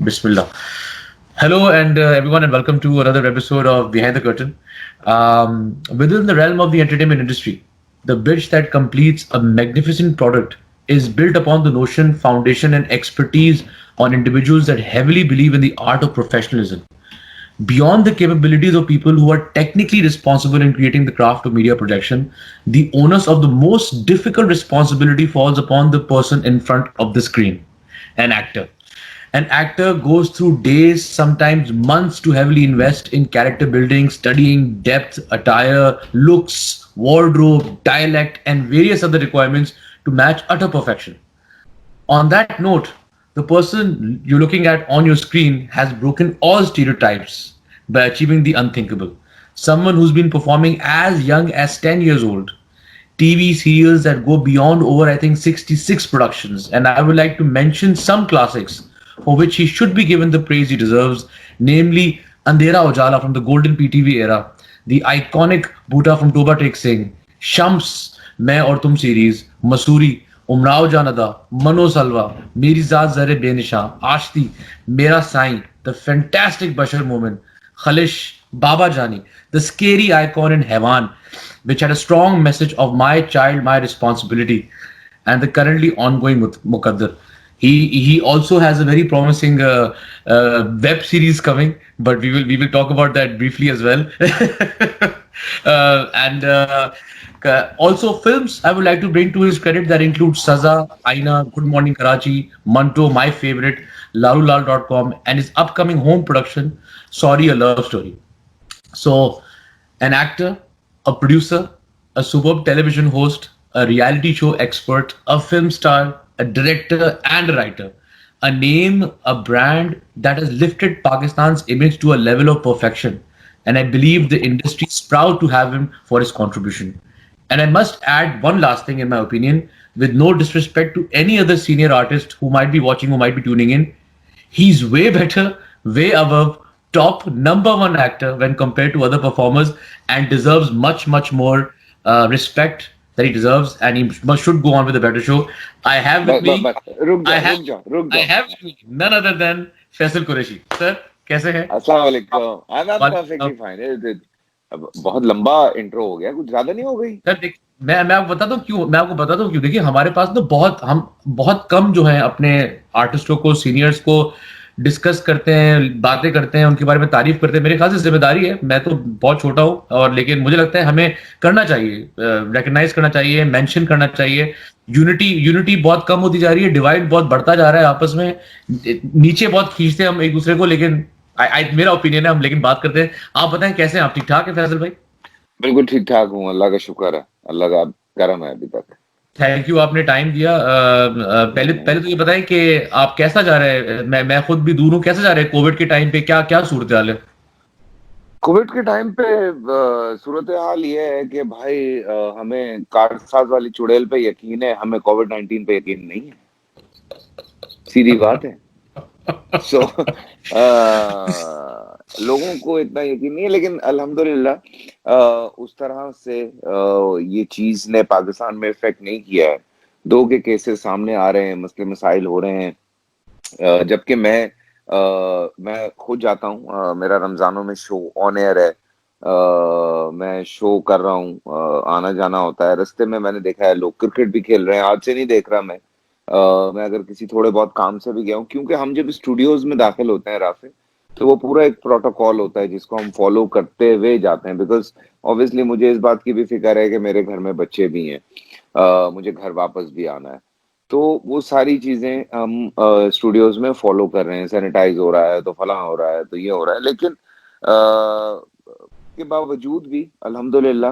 Bismillah. Hello, and everyone, and welcome to another episode of Behind the Curtain. Within the realm of the entertainment industry, the bridge that completes a magnificent product is built upon the notion, foundation, and expertise on individuals that heavily believe in the art of professionalism. Beyond the capabilities of people who are technically responsible in creating the craft of media projection, the onus of the most difficult responsibility falls upon the person in front of the screen, an actor. An actor goes through days, sometimes months, to heavily invest in character building, studying depth, attire, looks, wardrobe, dialect, and various other requirements to match utter perfection. On that note, the person you're looking at on your screen has broken all stereotypes by achieving the unthinkable. Someone who's been performing as young as 10 years old. TV serials that go beyond over, I think, 66 productions. And I would like to mention some classics for which he should be given the praise he deserves, namely Andhera Ujala from the golden PTV era, the iconic Bhuta from Toba Tek Singh, Shams, Main Aur Tum series, Masuri, Umrao Janada, Mano Salwa, Meri Zaat Zare Benisha, Ashti, Mera Sai, the fantastic Bashar moment, Khalish, Baba Jani, the scary icon in Hewan, which had a strong message of my child, my responsibility, and the currently ongoing Muqaddar. He also has a very promising web series coming, but we will talk about that briefly as well. And Also films I would like to bring to his credit that include Saza, Aina, Good Morning Karachi, Manto, my favorite, Lalulal.com, and his upcoming home production, Sorry, a Love Story. So, an actor, a producer, a superb television host, a reality show expert, a film star, a director, and a writer. A name, a brand that has lifted Pakistan's image to a level of perfection. And I believe the industry is proud to have him for his contribution. And I must add one last thing, in my opinion, with no disrespect to any other senior artist who might be watching, who might be tuning in. He's way better, way above top number one actor when compared to other performers and deserves much, much more respect that he deserves. And he should go on with a better show. I have with me, बस रुक I जाओ have, रुक जाओ रुक I जाओ. have with me none other than Faisal Qureshi. Sir, कैसे हैं? अस्सलाम वालेकुम. I'm वालेकुम। perfectly fine. अब बहुत लंबा इंट्रो हो गया, कुछ ज्यादा नहीं हो गई? सर देख, मैं आपको बताता हूँ क्यों, मैं आपको बताता हूँ क्यों। देखिए, हमारे पास ना बहुत कम जो है अपने आर्टिस्टों को, सीनियर्स को डिस्कस करते हैं, बातें करते हैं, उनके बारे में तारीफ करते हैं। मेरे ख्याल से जिम्मेदारी है, मैं तो बहुत छोटा हूँ, और लेकिन मुझे लगता है हमें करना चाहिए, रिकग्नाइज करना चाहिए, मेंशन करना चाहिए। यूनिटी यूनिटी बहुत कम होती जा रही है, डिवाइड बहुत बढ़ता जा रहा है आपस में, नीचे बहुत खींचते हैं हम एक दूसरे को। लेकिन मेरा ओपिनियन है, हम लेकिन बात करते हैं। आप बताएं कैसे हैं आप? ठीक ठाक है फैजल भाई? बिल्कुल ठीक ठाक हूँ, अल्लाह का शुक्र है. अल्लाह का करम है अभी तक. थैंक यू, आपने टाइम दिया। पहले नहीं नहीं. पहले तो ये बताएं कि आप कैसा जा रहे हैं। मैं खुद भी दूर हूँ, कैसा जा रहे हैं कोविड के टाइम पे? क्या क्या सूरत हाल है? कोविड के टाइम पे सूरत हाल ये है कि भाई हमें कारसाज वाली चुड़ैल पे यकीन है, हमें कोविड-19 पे यकीन नहीं है. सीधी बात है. सो लोगों को इतना यकीन नहीं है, लेकिन अल्हम्दुलिल्लाह उस तरह से ये चीज ने पाकिस्तान में इफेक्ट नहीं किया है. दो के केसेस सामने आ रहे हैं, मसले मसाइल हो रहे हैं. जबकि मैं खुद जाता हूँ, मेरा रमजानों में शो ऑन एयर है. मैं शो कर रहा हूँ, आना जाना होता है. रास्ते में मैंने देखा है लोग क्रिकेट भी खेल रहे हैं. आज से नहीं देख रहा मैं. मैं अगर किसी थोड़े बहुत काम से भी गया हूँ, क्योंकि हम जब स्टूडियोज में दाखिल होते हैं राफे, तो वो पूरा एक प्रोटोकॉल होता है जिसको हम फॉलो करते हुए जाते हैं. बिकॉज ऑब्वियसली मुझे इस बात की भी फिक्र है कि मेरे घर में बच्चे भी हैं, मुझे घर वापस भी आना है. तो वो सारी चीजें हम स्टूडियोज में फॉलो कर रहे हैं. सैनिटाइज हो रहा है तो फलां हो रहा है तो ये हो रहा है, लेकिन के बावजूद भी अल्हम्दुलिल्लाह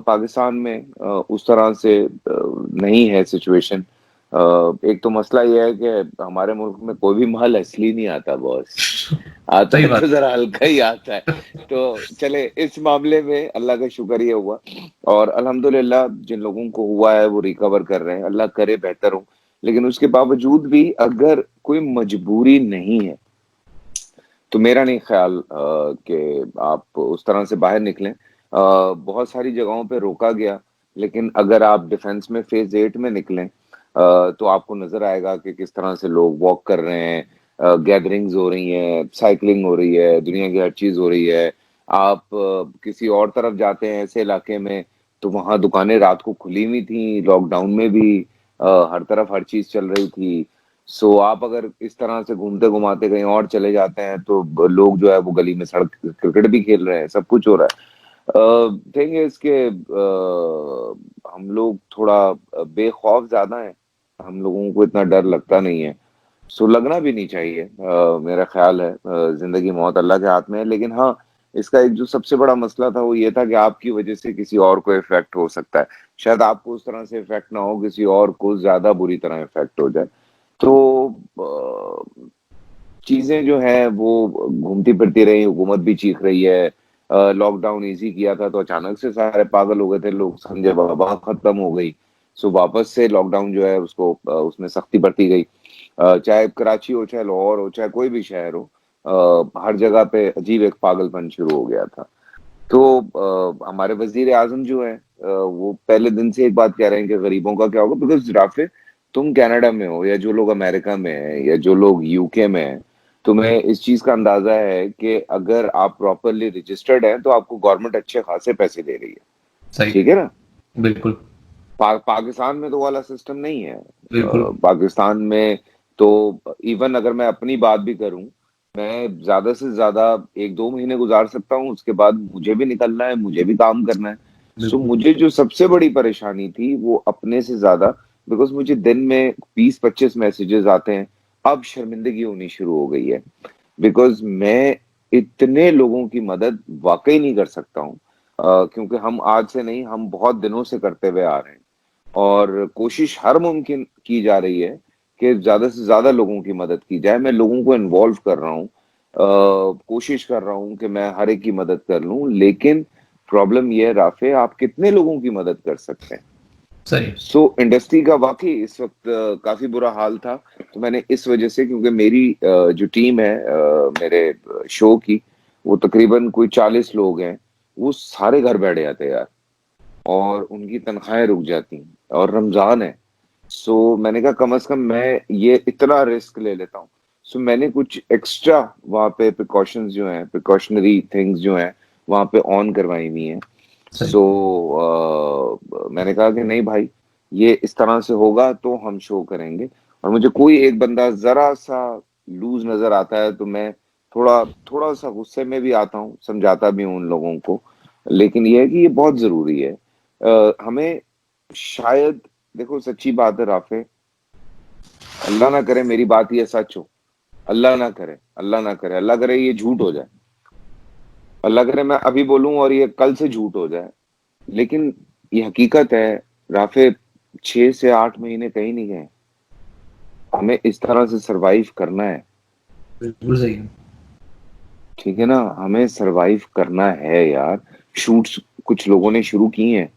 पाकिस्तान में उस तरह से नहीं है सिचुएशन. एक तो मसला ये है कि हमारे मुल्क में कोई भी माल असली नहीं आता बॉस. आता सही है बात। तो जरा हल्का ही आता है. तो चले, इस मामले में अल्लाह का शुक्र ये हुआ, और अल्हम्दुलिल्लाह जिन लोगों को हुआ है वो रिकवर कर रहे हैं. अल्लाह करे बेहतर हो. लेकिन उसके बावजूद भी अगर कोई मजबूरी नहीं है, तो मेरा नहीं ख्याल कि आप उस तरह से बाहर निकलें. बहुत सारी जगहों पे रोका गया, लेकिन अगर आप डिफेंस में फेज 8 में निकलें, तो आपको नजर आएगा कि किस तरह से लोग वॉक कर रहे हैं. गैदरिंग्स हो रही हैं, साइकिलिंग हो रही है, दुनिया की हर चीज हो रही है। आप किसी और तरफ जाते हैं ऐसे इलाके में, तो वहां दुकानें रात को खुली हुई थी, लॉकडाउन में भी हर तरफ हर चीज चल रही थी। सो आप अगर इस तरह से घूमते घुमाते कहीं और चले जाते हैं तो लोग जो है वो गली में सड़क क्रिकेट भी खेल रहे हैं, सब कुछ हो रहा है। थिंग इज के हम लोग थोड़ा बेखौफ ज्यादा है, हम लोगों को इतना डर लगता नहीं है। सो लगना भी नहीं चाहिए। मेरा ख्याल है जिंदगी मौत अल्लाह के हाथ में है। लेकिन हाँ, इसका एक जो सबसे बड़ा मसला था वो ये था कि आपकी वजह से किसी और को इफेक्ट हो सकता है। शायद आपको उस तरह से इफेक्ट ना हो, किसी और को ज्यादा बुरी तरह इफेक्ट हो जाए। तो चीजें जो है वो घूमती फिरती रही, हुकूमत भी चीख रही है। लॉकडाउन इजी किया था तो अचानक से सारे पागल हो गए थे लोग, समझे बाबा खत्म हो गई। सो वापस से लॉकडाउन जो है उसको उसमें सख्ती बरती गई। चाहे कराची हो, चाहे लाहौर हो, चाहे कोई भी शहर हो, हर जगह पे अजीब एक पागलपन शुरू हो गया था। तो हमारे वजीर आजम जो है वो पहले दिन से एक बात कह रहे हैं कि गरीबों का क्या होगा। बिकॉज राफे, तुम कनाडा में हो या जो लोग अमेरिका में है या जो लोग यूके में है, तुम्हें इस चीज का अंदाजा है कि अगर आप प्रॉपरली रजिस्टर्ड हैं तो आपको गवर्नमेंट अच्छे खासे पैसे दे रही है। सही। ठीक है ना? बिल्कुल। पाकिस्तान में तो वाला सिस्टम नहीं है। बिल्कुल। पाकिस्तान में तो इवन अगर मैं अपनी बात भी करूं, मैं ज्यादा से ज्यादा 1-2 महीने गुजार सकता हूं, उसके बाद मुझे भी निकलना है, मुझे भी काम करना है। सो बिल्कुल। मुझे जो सबसे बड़ी परेशानी थी वो अपने से ज्यादा, बिकॉज मुझे दिन में 20-25 मैसेजेस आते हैं। अब शर्मिंदगी होनी शुरू हो गई है, बिकॉज मैं इतने लोगों की मदद वाकई नहीं कर सकता हूँ। क्योंकि हम आज से नहीं, हम बहुत दिनों से करते हुए आ रहे हैं और कोशिश हर मुमकिन की जा रही है कि ज्यादा से ज्यादा लोगों की मदद की जाए। मैं लोगों को इन्वॉल्व कर रहा हूँ, कोशिश कर रहा हूँ कि मैं हर एक की मदद कर लूं। लेकिन प्रॉब्लम यह है राफे, आप कितने लोगों की मदद कर सकते हैं? सही। सो इंडस्ट्री का वाकई इस वक्त काफी बुरा हाल था। तो मैंने इस वजह से, क्योंकि मेरी जो टीम है मेरे शो की, वो तकरीबन कोई 40 लोग हैं, वो सारे घर बैठ जाते यार, और उनकी तनख्वाहें रुक जाती और रमजान है। सो मैंने कहा कम से कम मैं ये इतना रिस्क ले लेता हूँ। सो मैंने कुछ एक्स्ट्रा वहाँ पे प्रिकॉशंस जो हैं, प्रिकॉशनरी थिंग्स जो हैं वहाँ पे ऑन करवाई हुई हैं। सही। सो मैंने कहा कि नहीं भाई, ये इस तरह से होगा तो हम शो करेंगे। और मुझे कोई एक बंदा जरा सा लूज नजर आता है तो मैं थोड़ा थोड़ा सा गुस्से में भी आता हूँ, समझाता भी हूँ उन लोगों को। लेकिन ये है कि ये बहुत जरूरी है। हमें शायद, देखो सच्ची बात है राफे, अल्लाह ना करे मेरी बात ये सच हो, अल्लाह ना करे, अल्लाह ना करे, अल्लाह करे ये झूठ हो जाए, अल्लाह करे मैं अभी बोलूं और ये कल से झूठ हो जाए। लेकिन ये हकीकत है राफे, 6 से 8 महीने कहीं नहीं गए। हमें इस तरह से सरवाइव करना है। बिल्कुल सही है। ठीक है ना? हमें सरवाइव करना है यार। शूट्स कुछ लोगों ने शुरू की हैं,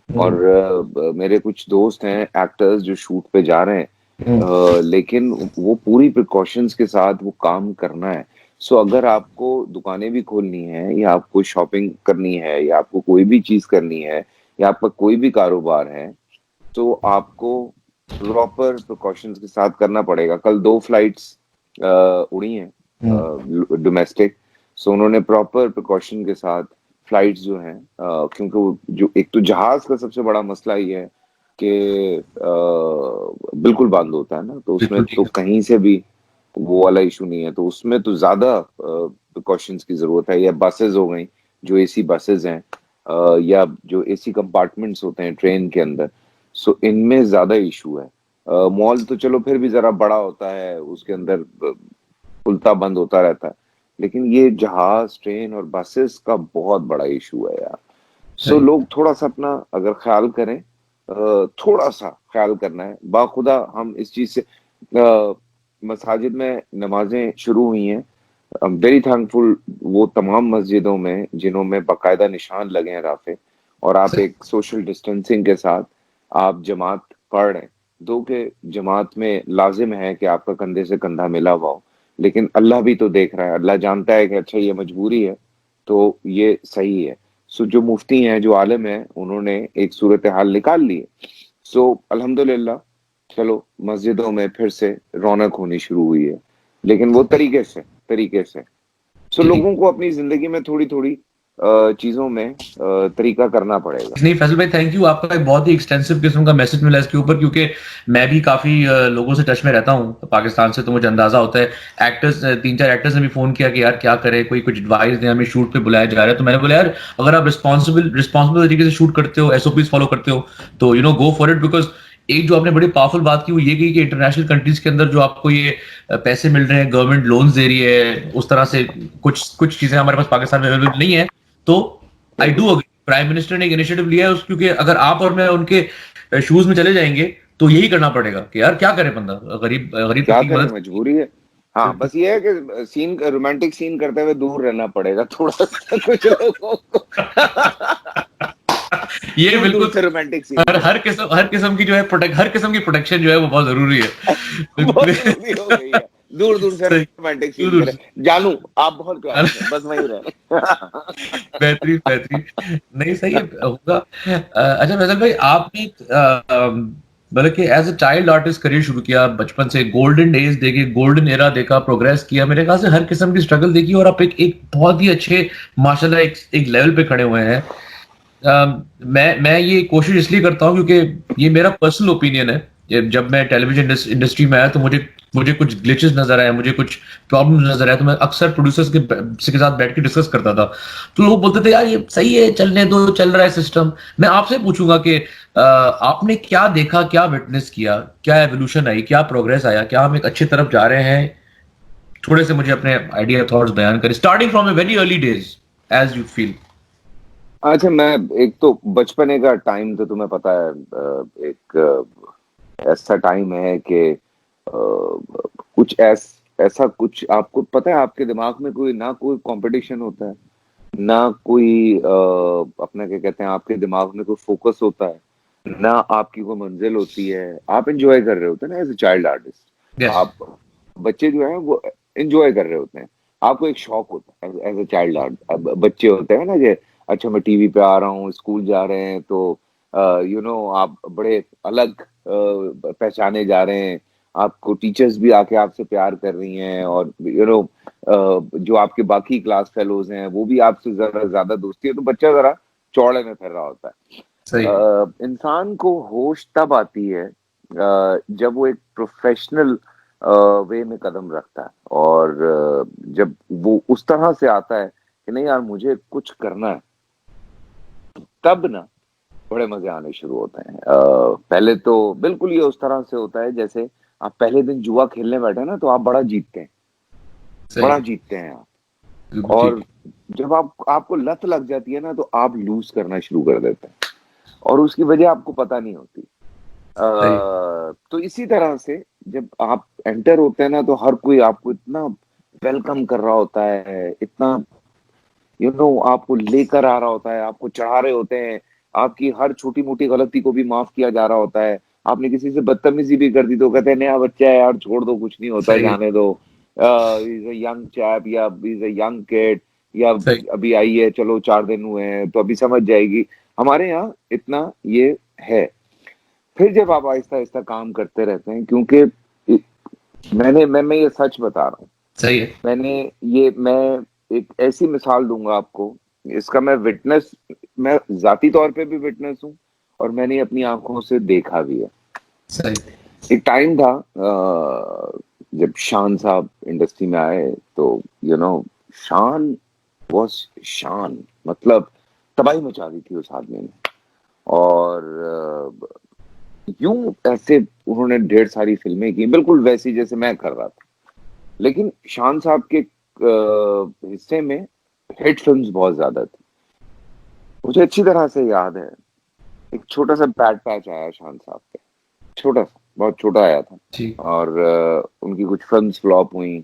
और हम्म। मेरे कुछ दोस्त हैं एक्टर्स जो शूट पे जा रहे हैं। हम्म। लेकिन वो पूरी प्रिकॉशंस के साथ वो काम करना है। सो अगर आपको दुकानें भी खोलनी है या आपको शॉपिंग करनी है या आपको कोई भी चीज करनी है या आपका कोई भी कारोबार है, तो आपको प्रॉपर प्रिकॉशंस के साथ करना पड़ेगा। कल 2 फ्लाइट्स उड़ी हैं हम्म। डोमेस्टिक। सो उन्होंने प्रॉपर प्रिकॉशन के साथ फ्लाइट्स जो हैं, क्योंकि वो जो एक तो जहाज का सबसे बड़ा मसला ये है कि बिल्कुल बंद होता है ना, तो उसमें बिल्कुल तो ठीक है। कहीं से भी वो वाला इशू नहीं है। तो उसमें तो ज्यादा प्रिकॉशंस की जरूरत है। या बसेस हो गई, जो एसी बसेस हैं, या जो एसी कंपार्टमेंट्स होते हैं ट्रेन के अंदर, सो इनमें ज्यादा इशू है। मॉल तो चलो फिर भी जरा बड़ा होता है, उसके अंदर खुलता बंद होता रहता है। लेकिन ये जहाज, ट्रेन और बसेस का बहुत बड़ा इशू है यार। सो सही। लोग थोड़ा सा अपना अगर ख्याल करें, थोड़ा सा ख्याल करना है। बाखुदा हम इस चीज से, मसाजिद में नमाजें शुरू हुई हैं। आई एम वेरी थैंकफुल वो तमाम मस्जिदों में जिन्हों में बाकायदा निशान लगे हैं राफे, और आप सही। एक सोशल डिस्टेंसिंग के साथ आप जमात पढ़ रहे हैं। दो के जमात में लाजिम है कि आपका कंधे से कंधा मिला हुआ हो। लेकिन अल्लाह भी तो देख रहा है, अल्लाह जानता है कि अच्छा ये मजबूरी है, तो ये सही है। सो जो मुफ्ती हैं, जो आलिम हैं, उन्होंने एक सूरत हाल निकाल ली है। सो अल्हम्दुलिल्लाह, चलो मस्जिदों में फिर से रौनक होनी शुरू हुई है। लेकिन वो तरीके से। सो जी। लोगों को अपनी जिंदगी में थोड़ी थोड़ी चीजों में तरीका करना पड़ेगा। नहीं फैसल भाई, थैंक यू। आपका एक बहुत ही एक्सटेंसिव किस्म का मैसेज मिला इसके ऊपर, क्योंकि मैं भी काफी लोगों से टच में रहता हूँ पाकिस्तान से, तो मुझे अंदाजा होता है। एक्टर्स, 3-4 एक्टर्स ने भी फोन किया कि यार क्या करे, कोई कुछ एडवाइस दे, हमें शूट पे बुलाया जा रहा है। तो मैंने बोला यार, अगर आप रिस्पॉन्सिबल तरीके से शूट करते हो, एसओपीज फॉलो करते हो, तो गो फॉर इट। बिकॉज एक जो आपने बड़ी पावरफुल बात की वो ये की कि इंटरनेशनल कंट्रीज के अंदर जो आपको ये पैसे मिल रहे हैं, गवर्नमेंट लोन्स दे रही है, उस तरह से कुछ कुछ चीजें हमारे पास पाकिस्तान में अवेलेबल नहीं है। तो आई सही। डू अग्री, प्राइम मिनिस्टर ने एक इनिशिएटिव लिया है क्योंकि अगर आप और मैं उनके शूज में चले जाएंगे तो यही करना पड़ेगा कि यार क्या करे बंदा, गरीब गरीब क्या तबके की करें, मदद। मजबूरी है। हाँ, बस ये है कि सीन रोमांटिक सीन करते हुए दूर रहना पड़ेगा थोड़ा सा कुछ लोगों को। ये दूर दूर बिल्कुल। से रोमांटिक सीन हर करें। हर किस्म की जो है हर किस्म की प्रोटेक्शन जो है वो बहुत जरूरी है। बहुत बिल्कुल। जरूरी हो गई है। दूर दूर से सही। रोमांटिक दूर सीन दूर करें। से। जानू आप बहुत क्लास में, बस वहीं रहे। बेहतरीन बेहतरीन। नहीं सही है, होगा। अच्छा फैसल भाई, आपने मतलब कि as a child artist career शुरू किया बचपन से, गोल्डन डेज देखे, गोल्डन एरा देखा, प्रोग्रेस किया, मेरे ख्याल से हर किस्म की स्ट्रगल देखी, और आप एक बहुत ही अच्छे माशाल्लाह एक लेवल पे खड़े हुए हैं। मैं ये कोशिश इसलिए करता हूँ क्योंकि ये मेरा पर्सनल ओपिनियन है। जब मैं टेलीविजन इंडस्ट्री में आया तो मुझे मुझे कुछ ग्लिचेस नजर आए, मुझे कुछ प्रॉब्लम्स नजर आए, तो मैं अक्सर प्रोड्यूसर्स के साथ बैठ के डिस्कस करता था। तो लोग बोलते थे यार ये सही है, चलने दो, चल रहा है सिस्टम। मैं आपसे पूछूंगा कि आपने क्या देखा, क्या विटनेस किया, क्या एवोल्यूशन आई, क्या प्रोग्रेस आया, क्या हम एक अच्छी तरफ जा रहे हैं? थोड़े से मुझे अपने आइडिया थॉट्स बयान करें, starting from a very early days as you feel. अच्छा, मैं एक तो बचपने का टाइम तो तुम्हें पता है, एक ऐसा टाइम है कि कुछ ऐसा कुछ आपको पता है, आपके दिमाग में कोई ना कोई कंपटीशन होता है, ना कोई अपना क्या कहते हैं, आपके दिमाग में कोई फोकस होता है, ना आपकी कोई मंजिल होती है। आप एंजॉय कर रहे होते हैं ना as a child artist. Yes. आप बच्चे जो है वो एंजॉय कर रहे होते हैं। आपको एक शौक होता है एज ए चाइल्ड आर्ट। बच्चे होते हैं ना कि अच्छा मैं टीवी पे आ रहा हूँ, स्कूल जा रहे हैं, तो आप बड़े अलग पहचाने जा रहे हैं। आपको टीचर्स भी आके आपसे प्यार कर रही हैं, और जो आपके बाकी क्लास फेलोज हैं वो भी आपसे जरा ज्यादा दोस्ती है, तो बच्चा जरा चौड़े में फिर रहा होता है। सही। इंसान को होश तब आती है जब वो एक प्रोफेशनल वे में कदम रखता है, और जब वो उस तरह से आता है कि नहीं यार मुझे कुछ करना है, तब ना बड़े मजे आने शुरू होते हैं। पहले तो बिल्कुल ये उस तरह से होता है जैसे आप पहले दिन जुआ खेलने बैठे ना, तो आप सही। बड़ा जीतते हैं आप। बिल्कुल और ठीक। जब आपको लत लग जाती है ना, तो आप लूज करना शुरू कर देते हैं, और उसकी वजह आपको पता नहीं होती। सही। तो इसी तरह से जब आप एंटर होते हैं ना, तो हर कोई आपको इतना वेलकम कर रहा होता है, इतना आपको लेकर आ रहा होता है, आपको चढ़ा रहे होते हैं, आपकी हर छोटी मोटी गलती को भी माफ किया जा रहा होता है। आपने किसी से बदतमीजी भी कर दी तो कहते हैं नया बच्चा है यार, छोड़ दो, कुछ नहीं होता, सही। जाने दो, इज अ यंग चैप, या इज अ यंग किड, या सही। अभी आई है, चलो 4 दिन हुए हैं तो अभी समझ जाएगी। हमारे यहाँ इतना ये है। फिर जब आप आहिस्ता आहिस्ता काम करते रहते हैं, क्योंकि मैं ये सच बता रहा हूँ। सही है। मैंने मैं एक ऐसी मिसाल दूंगा आपको, इसका मैं जाती तौर पे भी विटनेस हूँ, और मैंने अपनी आंखों से देखा भी है। सही। एक टाइम था जब शान साहब इंडस्ट्री में आए, तो शान वॉज शान, मतलब तबाही मचा दी थी उस आदमी ने। और यूं ऐसे उन्होंने ढेर सारी फिल्में की, बिल्कुल वैसी जैसे मैं कर रहा था। लेकिन शान साहब के हिस्से में हिट फिल्म्स बहुत ज्यादा थी। मुझे अच्छी तरह से याद है, एक छोटा सा बैड पैच आया शान साहब पे, छोटा सा, बहुत छोटा आया था, ठीक। और उनकी कुछ फिल्म्स फ्लॉप हुई।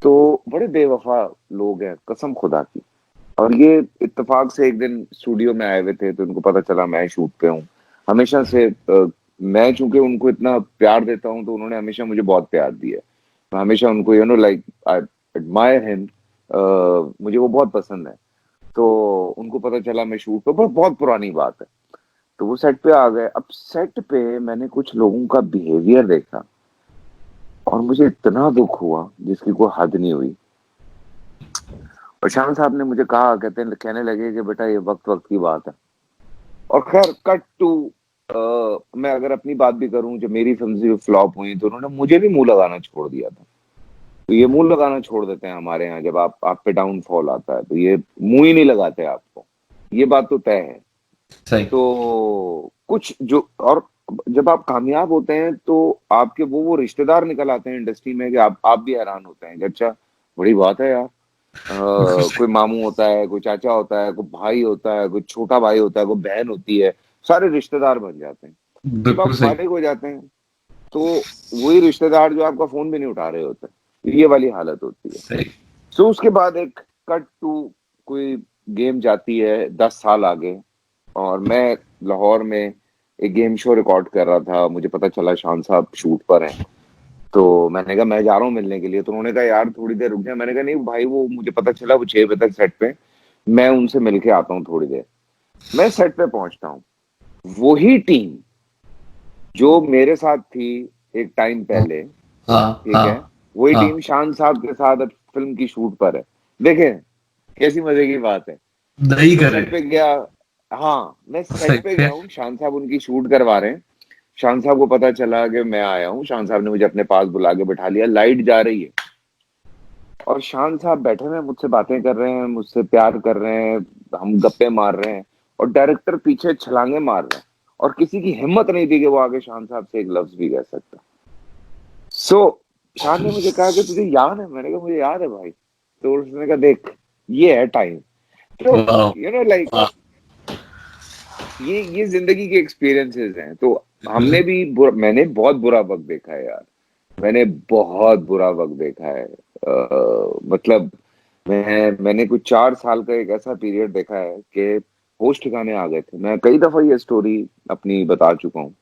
तो बड़े बेवफा लोग हैं कसम खुदा की। और ये इत्तेफाक से एक दिन स्टूडियो में आए हुए थे, तो उनको पता चला मैं शूट पे हूँ। हमेशा से मैं चूंकि उनको इतना प्यार देता हूँ, तो उन्होंने हमेशा मुझे बहुत प्यार दिया है। मैं हमेशा उनको लाइक आई एडमायर हिम, मुझे वो बहुत पसंद है। तो उनको पता चला मैं शूट पे, बहुत बहुत पुरानी बात है। तो वो सेट पे आ गए। अब सेट पे मैंने कुछ लोगों का बिहेवियर देखा, और मुझे इतना दुख हुआ जिसकी कोई हद नहीं हुई। और शान साहब ने मुझे कहा, कहने लगे कि बेटा ये वक्त वक्त की बात है। और खैर कट टू, मैं अगर अपनी बात भी करूं, जब मेरी फिल्म फ्लॉप हुई तो उन्होंने मुझे भी मुंह लगाना छोड़ दिया था। तो ये मुंह लगाना छोड़ देते हैं हमारे यहाँ, जब आप पे डाउनफॉल आता है तो ये मुंह ही नहीं लगाते आपको, ये बात तो तय है। सही। तो कुछ जो, और जब आप कामयाब होते हैं तो आपके वो रिश्तेदार निकल आते हैं इंडस्ट्री में कि आप भी हैरान होते हैं कि अच्छा, बड़ी बात है यार। कोई मामू होता है, कोई चाचा होता है, कोई भाई होता है, कोई छोटा भाई होता है, कोई बहन होती है, सारे रिश्तेदार बन जाते हैं। जब बिल्कुल आप सही। फारिग हो जाते हैं तो वही रिश्तेदार जो आपका फोन भी नहीं उठा रहे होते हैं, ये वाली हालत होती है। सही। सो उसके बाद एक कट टू, कोई गेम जाती है 10 साल आगे, और मैं लाहौर में एक गेम शो रिकॉर्ड कर रहा था। मुझे पता चला शान साहब शूट पर हैं, तो मैंने कहा मैं जा रहा हूँ मिलने के लिए। तो उन्होंने कहा यार थोड़ी देर रुक जा। मैंने कहा नहीं भाई, वो मुझे पता चला वो 6 बजे तक सेट पे, मैं उनसे मिलके आता हूँ थोड़ी देर। मैं सेट पे पहुंचता हूँ, वही टीम जो मेरे साथ थी एक टाइम हाँ पहले, हाँ ठीक है, हाँ वही हाँ। टीम शान साहब के साथ अब फिल्म की शूट पर है। देखें कैसी मजे की बात है। नहीं मैं करे। सेट पे गया, हाँ मैं सेट सही पे गया है। हूँ, शान साहब उनकी शूट करवा रहे हैं। शान साहब को पता चला कि मैं आया हूँ, शान साहब ने मुझे अपने पास बुला के बैठा लिया। लाइट जा रही है और शान साहब बैठे हुए हैं, मुझसे बातें कर रहे हैं, मुझसे प्यार कर रहे हैं, हम गप्पे मार रहे हैं, और डायरेक्टर पीछे छलांगे मार रहे हैं, और किसी की हिम्मत नहीं थी कि वो आगे शान साहब से एक लफ्ज भी कह सकता। सो शान ने मुझे कहा कि तुझे याद है? मैंने कहा मुझे याद है भाई। तो उसने कहा देख, ये है टाइम। तो वाह। लाइक, वाह। ये जिंदगी के एक्सपीरियंसेस हैं। तो हमने भी मैंने बहुत बुरा वक्त देखा है यार, मैंने बहुत बुरा वक्त देखा है। मतलब मैंने कुछ 4 साल का एक ऐसा पीरियड देखा है कि होश ठिकाने आ गए थे। मैं कई दफा ये स्टोरी अपनी बता चुका हूँ।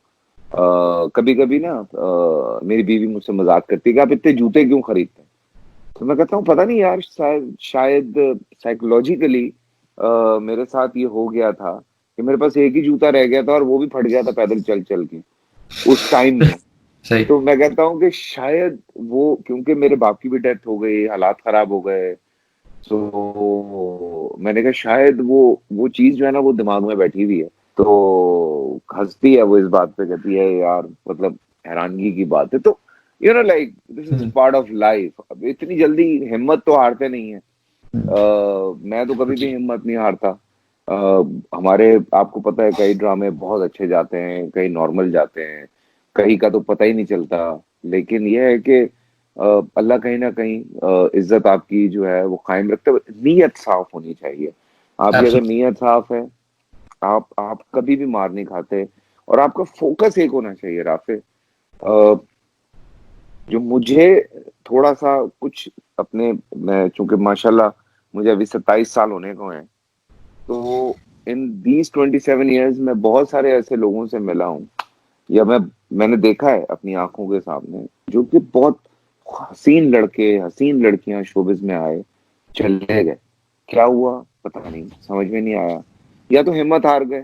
कभी कभी ना मेरी बीवी मुझसे मजाक करती है कि आप इतने जूते क्यों खरीदते हैं? तो मैं कहता हूँ पता नहीं यार, शायद साइकोलॉजिकली मेरे साथ ये हो गया था कि मेरे पास एक ही जूता रह गया था, और वो भी फट गया था पैदल चल चल के उस टाइम में। सही। तो मैं कहता हूँ कि शायद वो, क्योंकि मेरे बाप की भी डेथ हो गई, हालात खराब हो गए, तो मैंने कहा शायद वो चीज जो है ना वो दिमाग में बैठी हुई है। तो हंसती है वो इस बात पे, कहती है यार मतलब हैरानगी की बात है। तो like this is hmm, part of life. अब इतनी जल्दी हिम्मत तो हारते नहीं है। मैं तो कभी भी जी। हिम्मत नहीं हारता। हमारे, आपको पता है, कई ड्रामे बहुत अच्छे जाते हैं, कई नॉर्मल जाते हैं, कहीं का तो पता ही नहीं चलता। लेकिन यह है कि अल्लाह कहीं ना कहीं इज्जत आपकी जो है वो कायम रखते हुए, नीयत साफ होनी चाहिए। आपकी अगर एब्सोल्युटली। नीयत साफ है, आप कभी भी मार नहीं खाते। और आपका फोकस एक होना चाहिए राफे। जो मुझे थोड़ा सा कुछ अपने, मैं चूंकि माशाल्लाह मुझे अभी 27 साल होने को हैं, तो इन दीज 27 ईयर्स में बहुत सारे ऐसे लोगों से मिला हूँ, या मैंने देखा है अपनी आंखों के सामने, जो कि बहुत हसीन लड़के, हसीन लड़कियां शोबिस में आए, चले गए। क्या हुआ पता नहीं, समझ में नहीं आया। या तो हिम्मत हार गए,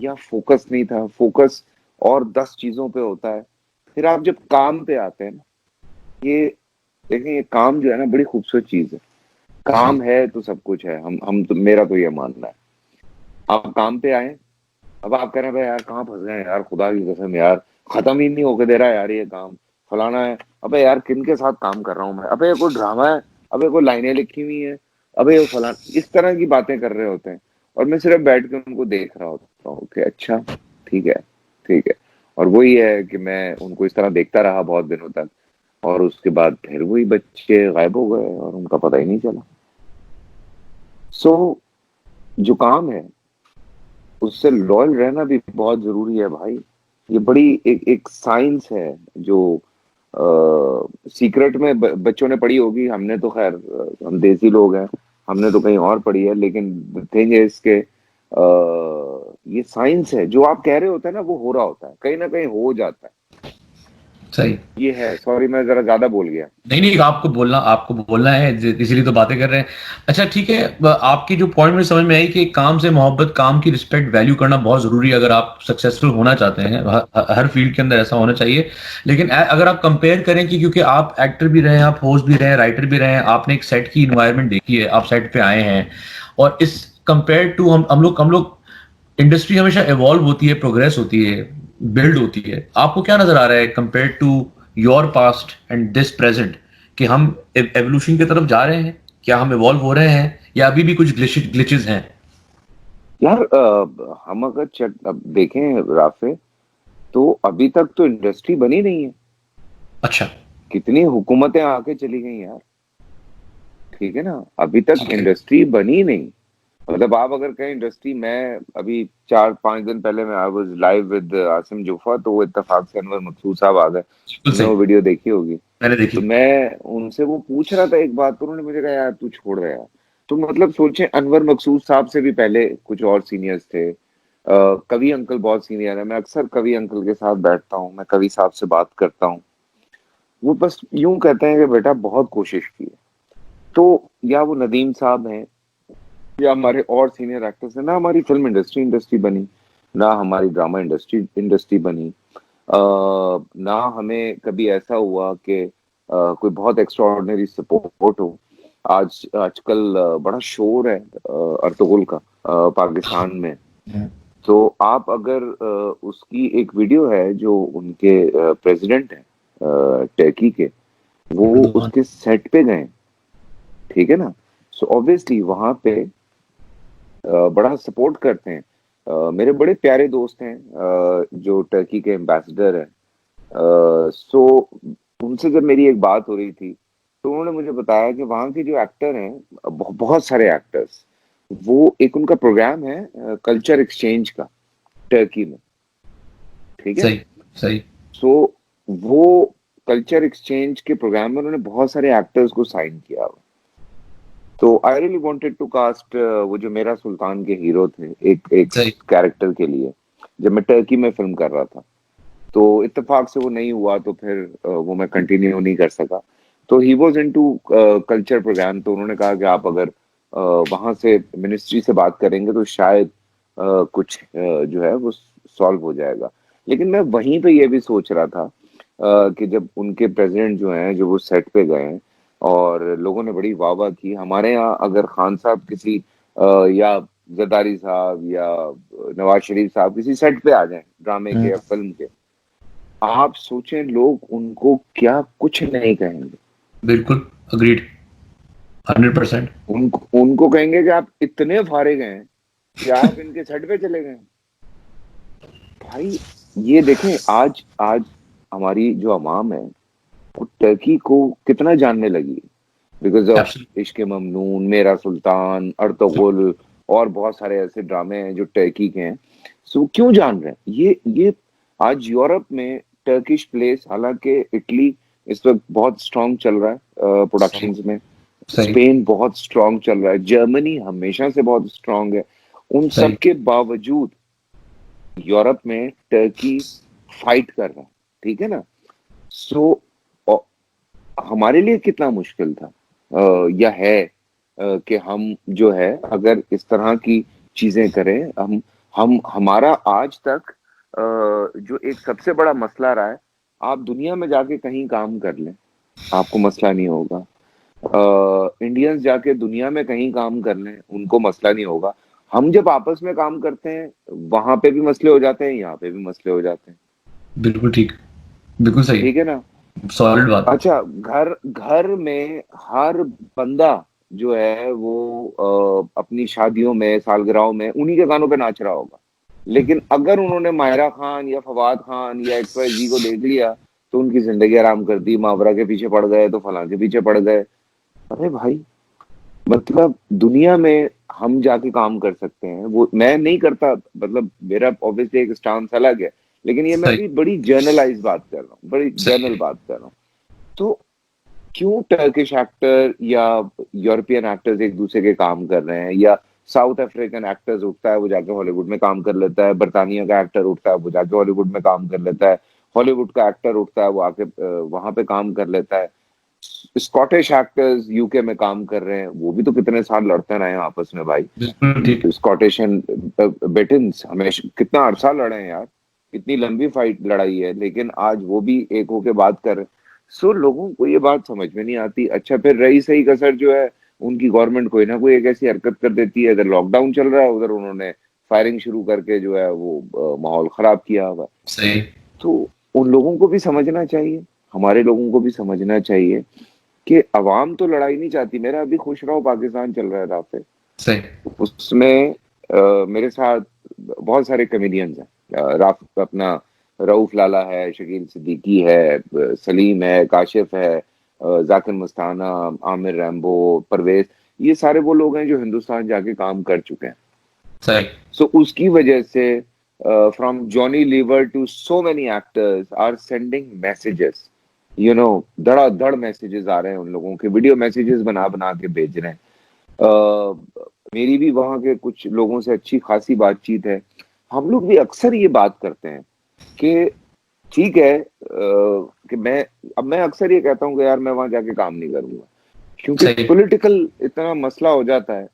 या फोकस नहीं था। फोकस और 10 चीजों पे होता है। फिर आप जब काम पे आते हैं ना, ये देखें, ये काम जो है ना बड़ी खूबसूरत चीज है। जी। काम है तो सब कुछ है। हम तो, मेरा तो ये मानना है। आप काम पे आए, अब आप कह रहे हैं भाई यार कहाँ फंस गए यार, खुदा की कसम यार, खत्म ही नहीं होके दे रहा यार ये काम, फलाना है। अबे यार किन के साथ काम कर रहा हूँ मैं? अबे ये कोई ड्रामा है? अबे कोई लाइनें लिखी हुई है? अबे ये फलाना, इस तरह की बातें कर रहे होते हैं। और मैं सिर्फ बैठ के उनको देख रहा होता हूँ कि अच्छा, ठीक है, ठीक है। और वही है कि मैं उनको इस तरह देखता रहा बहुत दिनों तक, और उसके बाद फिर वही बच्चे गायब हो गए और उनका पता ही नहीं चला। सो जो काम है उससे लॉयल रहना भी बहुत जरूरी है भाई। ये बड़ी एक साइंस है जो सीक्रेट में बच्चों ने पढ़ी होगी। हमने तो खैर, हम देसी लोग हैं, हमने तो कहीं और पढ़ी है। लेकिन थिंग है इसके, ये साइंस है। जो आप कह रहे होते हैं ना वो हो रहा होता है, कहीं ना कहीं हो जाता है। सही। ये है। सॉरी मैं जरा ज्यादा बोल गया। नहीं नहीं, आपको बोलना है, इसीलिए तो बातें कर रहे हैं। अच्छा ठीक है, आपकी जो पॉइंट मुझे समझ में आई कि काम से मोहब्बत, काम की रिस्पेक्ट, वैल्यू करना बहुत जरूरी है अगर आप सक्सेसफुल होना चाहते हैं। हर फील्ड के अंदर ऐसा होना चाहिए। लेकिन अगर आप कंपेयर करें कि क्योंकि आप एक्टर भी रहे हैं, आप होस्ट भी रहे हैं, राइटर भी रहे हैं, आपने एक सेट की इन्वायरमेंट देखी है, आप सेट पे आए हैं, और इस कंपेयर टू हम लोग इंडस्ट्री हमेशा इवॉल्व होती है, प्रोग्रेस होती है, बिल्ड होती है। आपको क्या नजर आ रहा है compare to your past and this present, कि हम एवोल्यूशन की तरफ जा रहे हैं? क्या हम इवॉल्व हो रहे हैं, या अभी भी कुछ ग्लिचेस हैं? यार हम अगर चेक अब देखें राफे, तो अभी तक तो इंडस्ट्री बनी नहीं है। अच्छा। कितनी हुकूमतें आके चली गई यार। ठीक है ना, अभी तक ठीक है। इंडस्ट्री बनी नहीं। मतलब आप अगर कहें इंडस्ट्री, मैं अभी 4-5 दिन पहले मैं I was live with Asim Jufa, तो वो इत्तेफाक से अनवर मकसूद साहब आ गए। बिल्कुल तुमने सही। वो वीडियो देखी होगी। मैंने देखी। तो मैं उनसे वो पूछ रहा था एक बात, तो उन्होंने मुझे कहा यार तू छोड़ रहा यार। तो मतलब सोचे, अनवर मकसूद साहब से भी पहले कुछ और सीनियर्स थे। कवि अंकल बहुत सीनियर है, मैं अक्सर कवि अंकल के साथ बैठता हूँ, मैं कवि साहब से बात करता हूँ। वो बस यूं कहते हैं कि बेटा बहुत कोशिश की है। तो या वो नदीम साहब हैं, या हमारे और सीनियर एक्टर्स हैं, ना हमारी फिल्म इंडस्ट्री इंडस्ट्री बनी, ना हमारी ड्रामा इंडस्ट्री इंडस्ट्री बनी। ना हमें कभी ऐसा हुआ कि कोई बहुत एक्स्ट्राऑर्डिनरी सपोर्ट हो। आजकल बड़ा शोर है अर्तुगरुल का हाँ। पाकिस्तान में। हम्म। तो आप अगर उसकी एक वीडियो है जो उनके प्रेसिडेंट हैं टर्की के, वो एर्दोगान। उसके सेट पे गए। ठीक है ना। सो ऑब्वियसली वहां पे बड़ा सपोर्ट करते हैं। मेरे बड़े प्यारे दोस्त हैं जो टर्की के एम्बेसडर हैं। सो उनसे जब मेरी एक बात हो रही थी, तो उन्होंने मुझे बताया कि वहाँ के जो एक्टर हैं, बहुत सारे एक्टर्स, वो एक उनका प्रोग्राम है कल्चर एक्सचेंज का, टर्की में। ठीक है। सही। सही। सो वो कल्चर एक्सचेंज के प्रोग्राम में उन्होंने बहुत सारे एक्टर्स को साइन किया हुआ। तो I really wanted to cast वो जो मेरा सुल्तान के हीरो थे, एक एक सही। कैरेक्टर के लिए, जब मैं टर्की में फिल्म कर रहा था। तो इत्तेफाक से वो नहीं हुआ, तो फिर वो मैं कंटिन्यू नहीं कर सका। तो he was into culture program, तो उन्होंने कहा कि आप अगर वहां से मिनिस्ट्री से बात करेंगे तो शायद कुछ जो है वो सॉल्व हो जाएगा। लेकिन मैं वहीं पे ये भी सोच रहा था कि जब उनके प्रेसिडेंट जो हैं, जो वो सेट पे गए हैं और लोगों ने बड़ी वाह वाह की, हमारे यहाँ अगर खान साहब किसी या जरदारी साहब या नवाज शरीफ साहब किसी सेट पे आ जाएं ड्रामे के या हम्म। फिल्म के, आप सोचें लोग उनको क्या कुछ नहीं कहेंगे। बिल्कुल। अग्रीड। 100%। उनको उनको कहेंगे कि आप इतने फारिग हैं कि आप इनके सेट पे चले गए। भाई ये देखें, आज आज हमारी जो अवाम है वो टर्की को कितना जानने लगी, बिकॉज ऑफ एब्सोल्युटली। इश्क ममनून, मेरा सुल्तान, अर्तुगरुल, और बहुत सारे ऐसे ड्रामे हैं जो टर्की के हैं। सो क्यों जान रहे हैं ये आज यूरोप में टर्किश प्लेस, हालांकि इटली इस वक्त बहुत स्ट्रांग चल रहा है सही। प्रोडक्शंस में, सही। स्पेन बहुत स्ट्रांग चल रहा है, जर्मनी हमेशा से बहुत स्ट्रांग है। उन सब सही। के बावजूद यूरोप में टर्की फाइट कर रहा है। ठीक है ना। सो हमारे लिए कितना मुश्किल था या है कि हम जो है अगर इस तरह की चीजें करें। हम हमारा आज तक जो एक सबसे बड़ा मसला रहा है, आप दुनिया में जाके कहीं काम कर लें, आपको मसला नहीं होगा। इंडियंस जाके दुनिया में कहीं काम कर लें, उनको मसला नहीं होगा। हम जब आपस में काम करते हैं, वहां पे भी मसले हो जाते हैं, यहाँ पे भी मसले हो जाते हैं। बिल्कुल ठीक। बिल्कुल सही। ठीक है ना। सॉलिड बात है। अच्छा, घर घर में हर बंदा जो है वो अपनी शादियों में, सालगिरहों में उन्हीं के गानों पे नाच रहा होगा। लेकिन अगर उन्होंने मायरा खान या फवाद खान या XYZ को देख लिया, तो उनकी जिंदगी आराम कर दी, मावरा के पीछे पड़ गए तो फलां के पीछे पड़ गए। अरे भाई, मतलब दुनिया में हम जाके काम कर सकते हैं, वो मैं नहीं करता। मतलब मेरा ऑब्वियसली एक स्टांस अलग है, लेकिन ये मैं सही। अभी बड़ी जर्नलाइज बात कर रहा हूँ, बड़ी सही जनरल है। बात कर रहा हूँ। तो क्यों टर्किश एक्टर या यूरोपियन एक्टर्स एक दूसरे के काम कर रहे हैं, या साउथ अफ्रीकन एक्टर्स उठता है वो जाके हॉलीवुड में काम कर लेता है, बर्तानिया का एक्टर उठता है वो जाके हॉलीवुड में काम कर लेता है, हॉलीवुड का एक्टर उठता है, वो आके वहां पे काम कर लेता है। स्कॉटिश एक्टर्स यूके में काम कर रहे हैं, वो भी तो कितने साल लड़ते रहे हैं आपस में भाई। बिल्कुल ठीक। स्कॉटिश एंड ब्रिटेन्स हमेशा कितना अरसा लड़े हैं यार, इतनी लंबी फाइट लड़ाई है, लेकिन आज वो भी एक होके बात कर रहे हैं। सो लोगों को ये बात समझ में नहीं आती। अच्छा, फिर रही सही कसर जो है, उनकी गवर्नमेंट कोई ना कोई एक ऐसी हरकत कर देती है, इधर लॉकडाउन चल रहा है, उधर उन्होंने फायरिंग शुरू करके जो है वो माहौल खराब किया हुआ है। सही। तो उन लोगों को भी समझना चाहिए, हमारे लोगों को भी समझना चाहिए कि अवाम तो लड़ाई नहीं चाहती। मेरा अभी खुश रहो पाकिस्तान चल रहा है राफेल, सही। उसमें मेरे साथ बहुत सारे कॉमेडियंस हैं। राफ अपना रऊफ लाला है, शकील सिद्दीकी है, सलीम है, काशिफ है, जाकिर मस्ताना, आमिर रैम्बो, परवेज, ये सारे वो लोग हैं जो हिंदुस्तान जाके काम कर चुके हैं। सही। सो उसकी वजह से from Johnny Lever to so many actors are sending messages, you know, धड़ाधड़ मैसेजेस आ रहे हैं उन लोगों के, वीडियो मैसेजेस बना बना के भेज रहे हैं। मेरी भी वहां के कुछ लोगों से अच्छी खासी बातचीत है। हम लोग भी अक्सर ये बात करते हैं कि ठीक है, कि मैं अक्सर ये कहता हूँ कि यार मैं वहां जाके काम नहीं करूंगा, क्योंकि सही। पॉलिटिकल इतना मसला हो जाता है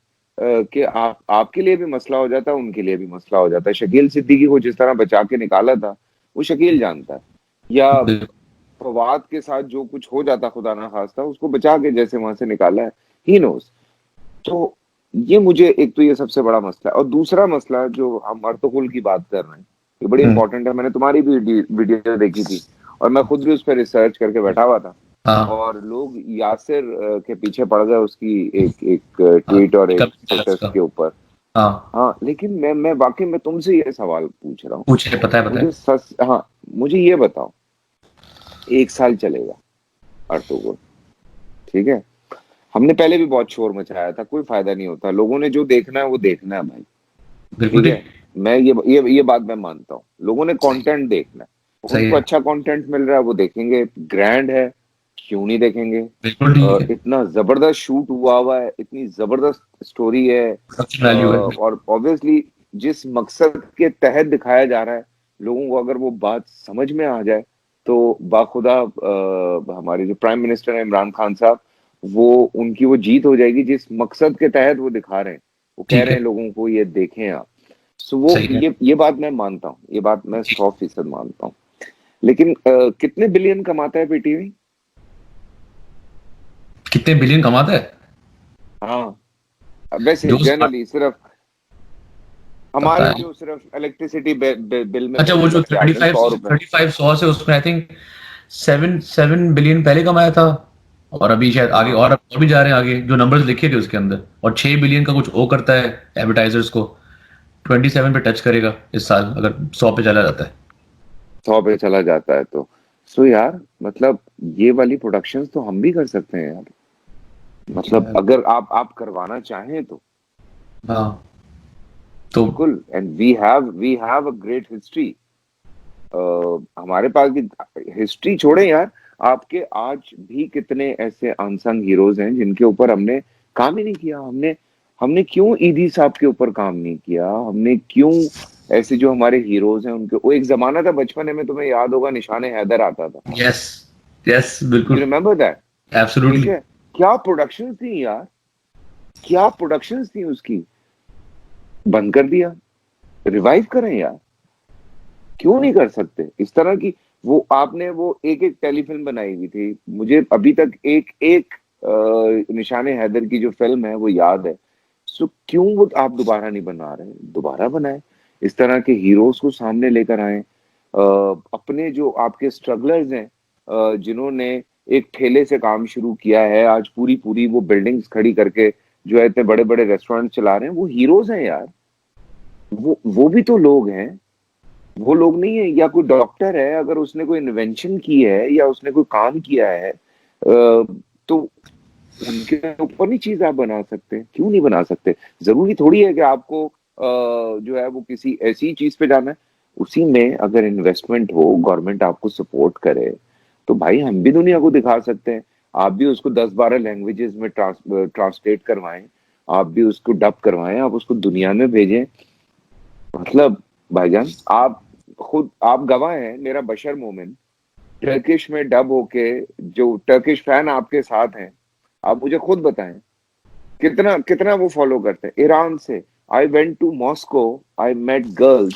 कि आपके लिए भी मसला हो जाता है, उनके लिए भी मसला हो जाता है। शकील सिद्दीकी को जिस तरह बचा के निकाला था, वो शकील जानता है, या बिल्कुल। फवाद के साथ जो कुछ हो जाता खुदा ना खास्ता, उसको बचा के जैसे वहां से निकाला है, ही नोस। तो ये मुझे, एक तो ये सबसे बड़ा मसला है, और दूसरा मसला जो हम अर्तुगरुल की बात कर रहे हैं, ये बड़ी हम्म। इंपॉर्टेंट है। मैंने तुम्हारी भी वीडियो देखी थी, और मैं खुद भी उस पर रिसर्च करके बैठा हुआ था, हाँ। और लोग यासिर के पीछे पड़ गए उसकी एक हाँ, ट्वीट और एक कब प्रोटेस्ट उसका। के ऊपर। हाँ। हाँ, लेकिन मैं वाकई में तुमसे ये सवाल पूछ रहा हूँ, पूछे, पता है, पता मुझे है। सच, हाँ, मुझे ये बताओ, 1 साल चलेगा अर्तुगरुल, ठीक है, हमने पहले भी बहुत शोर मचाया था, कोई फायदा नहीं होता, लोगों ने जो देखना है वो देखना है भाई, बिल्कुल ठीक ठीक। है। मैं ये बात मैं मानता हूँ, लोगों ने सही। कंटेंट देखना है, सही उनको है। अच्छा कंटेंट मिल रहा है वो देखेंगे, ग्रैंड है, क्यों नहीं देखेंगे। बिल्कुल ठीक है। इतना जबरदस्त शूट हुआ है, इतनी जबरदस्त स्टोरी है, प्रोडक्शन वैल्यू है। और ऑब्वियसली जिस मकसद के तहत दिखाया जा रहा है, लोगों को अगर वो बात समझ में आ जाए, तो बाखुदा हमारे जो प्राइम मिनिस्टर है इमरान खान साहब, वो उनकी वो जीत हो जाएगी, जिस मकसद के तहत वो दिखा रहे हैं, वो कह ठीक रहे है। हैं लोगों को ये देखें आप। सो वो सही है। ये बात मैं मानता हूँ, ये बात मैं ठीक। 100% मानता हूँ। लेकिन कितने बिलियन कमाता है पीटीवी? कितने बिलियन कमाता है? हाँ, वैसे जो स्टार्ट। जनरली सिर्फ पता हमारे है। जो सिर्फ इलेक्ट्रिसिटी बिल में अच्छा, वो वो जो जो लगते थर्टी आते हैं फाइव 100 रुपए। 3500 से उसमें आई थिंक 7 बिलियन पहले कमाया था। और अभी शायद आगे हाँ, और भी जा रहे हैं आगे, जो नंबर्स लिखे थे उसके अंदर। और 6 बिलियन का कुछ वो करता है एडवर्टाइजर्स को। 27 पे टच करेगा इस साल, अगर 100 पे चला जाता है। 100 पे चला जाता है तो। सो यार, मतलब ये वाली प्रोडक्शंस तो हम भी कर सकते हैं यार, मतलब अगर आप करवाना चाहें तो हाँ। तो बिल्कुल। And we have a great history, हमारे पास भी हिस्ट्री छोड़े यार, आपके आज भी कितने ऐसे अनसंग हीरोज हैं जिनके ऊपर हमने काम ही नहीं किया। हमने हमने क्यों ईदी साहब के ऊपर काम नहीं किया, हमने क्यों ऐसे जो हमारे हीरोज हैं उनके, वो एक जमाना था बचपन में, तुम्हें याद होगा, निशाने हैदर आता था, यस। यस, यू बिल्कुल। Remember that? ठीक एब्सोल्युटली। है, क्या प्रोडक्शंस थी यार, क्या प्रोडक्शंस थी उसकी। बंद कर दिया, रिवाइव करें यार, क्यों नहीं कर सकते इस तरह की। वो आपने वो एक एक टेलीफिल्म बनाई हुई थी, मुझे अभी तक एक एक निशाने हैदर की जो फिल्म है वो याद है। सो क्यों वो आप दोबारा नहीं बना रहे, दोबारा बनाए, इस तरह के हीरोज को सामने लेकर आए। अपने जो आपके स्ट्रगलर्स हैं, जिन्होंने एक ठेले से काम शुरू किया है, आज पूरी पूरी वो बिल्डिंग्स खड़ी करके जो है इतने बड़े बड़े रेस्टोरेंट चला रहे हैं, वो हीरोज हैं यार, वो भी तो लोग हैं, वो लोग नहीं है। या कोई डॉक्टर है, अगर उसने कोई इन्वेंशन की है या उसने कोई काम किया है, तो उनके ऊपर नहीं चीज आप बना सकते, क्यों नहीं बना सकते। जरूरी थोड़ी है कि आपको जो है वो किसी ऐसी चीज पे जाना है। उसी में अगर इन्वेस्टमेंट हो, गवर्नमेंट आपको सपोर्ट करे, तो भाई हम भी दुनिया को दिखा सकते हैं। आप भी उसको 10-12 लैंग्वेजेस में ट्रांसलेट करवाएं, आप भी उसको डब करवाएं, आप उसको दुनिया में भेजें। मतलब भाईजान, आप खुद आप गवाह हैं, मेरा बशर मोमिन टर्किश में डब होके, जो टर्किश फैन आपके साथ हैं, आप मुझे खुद बताएं कितना कितना वो फॉलो करते हैं ईरान से। I went to Moscow, I met girls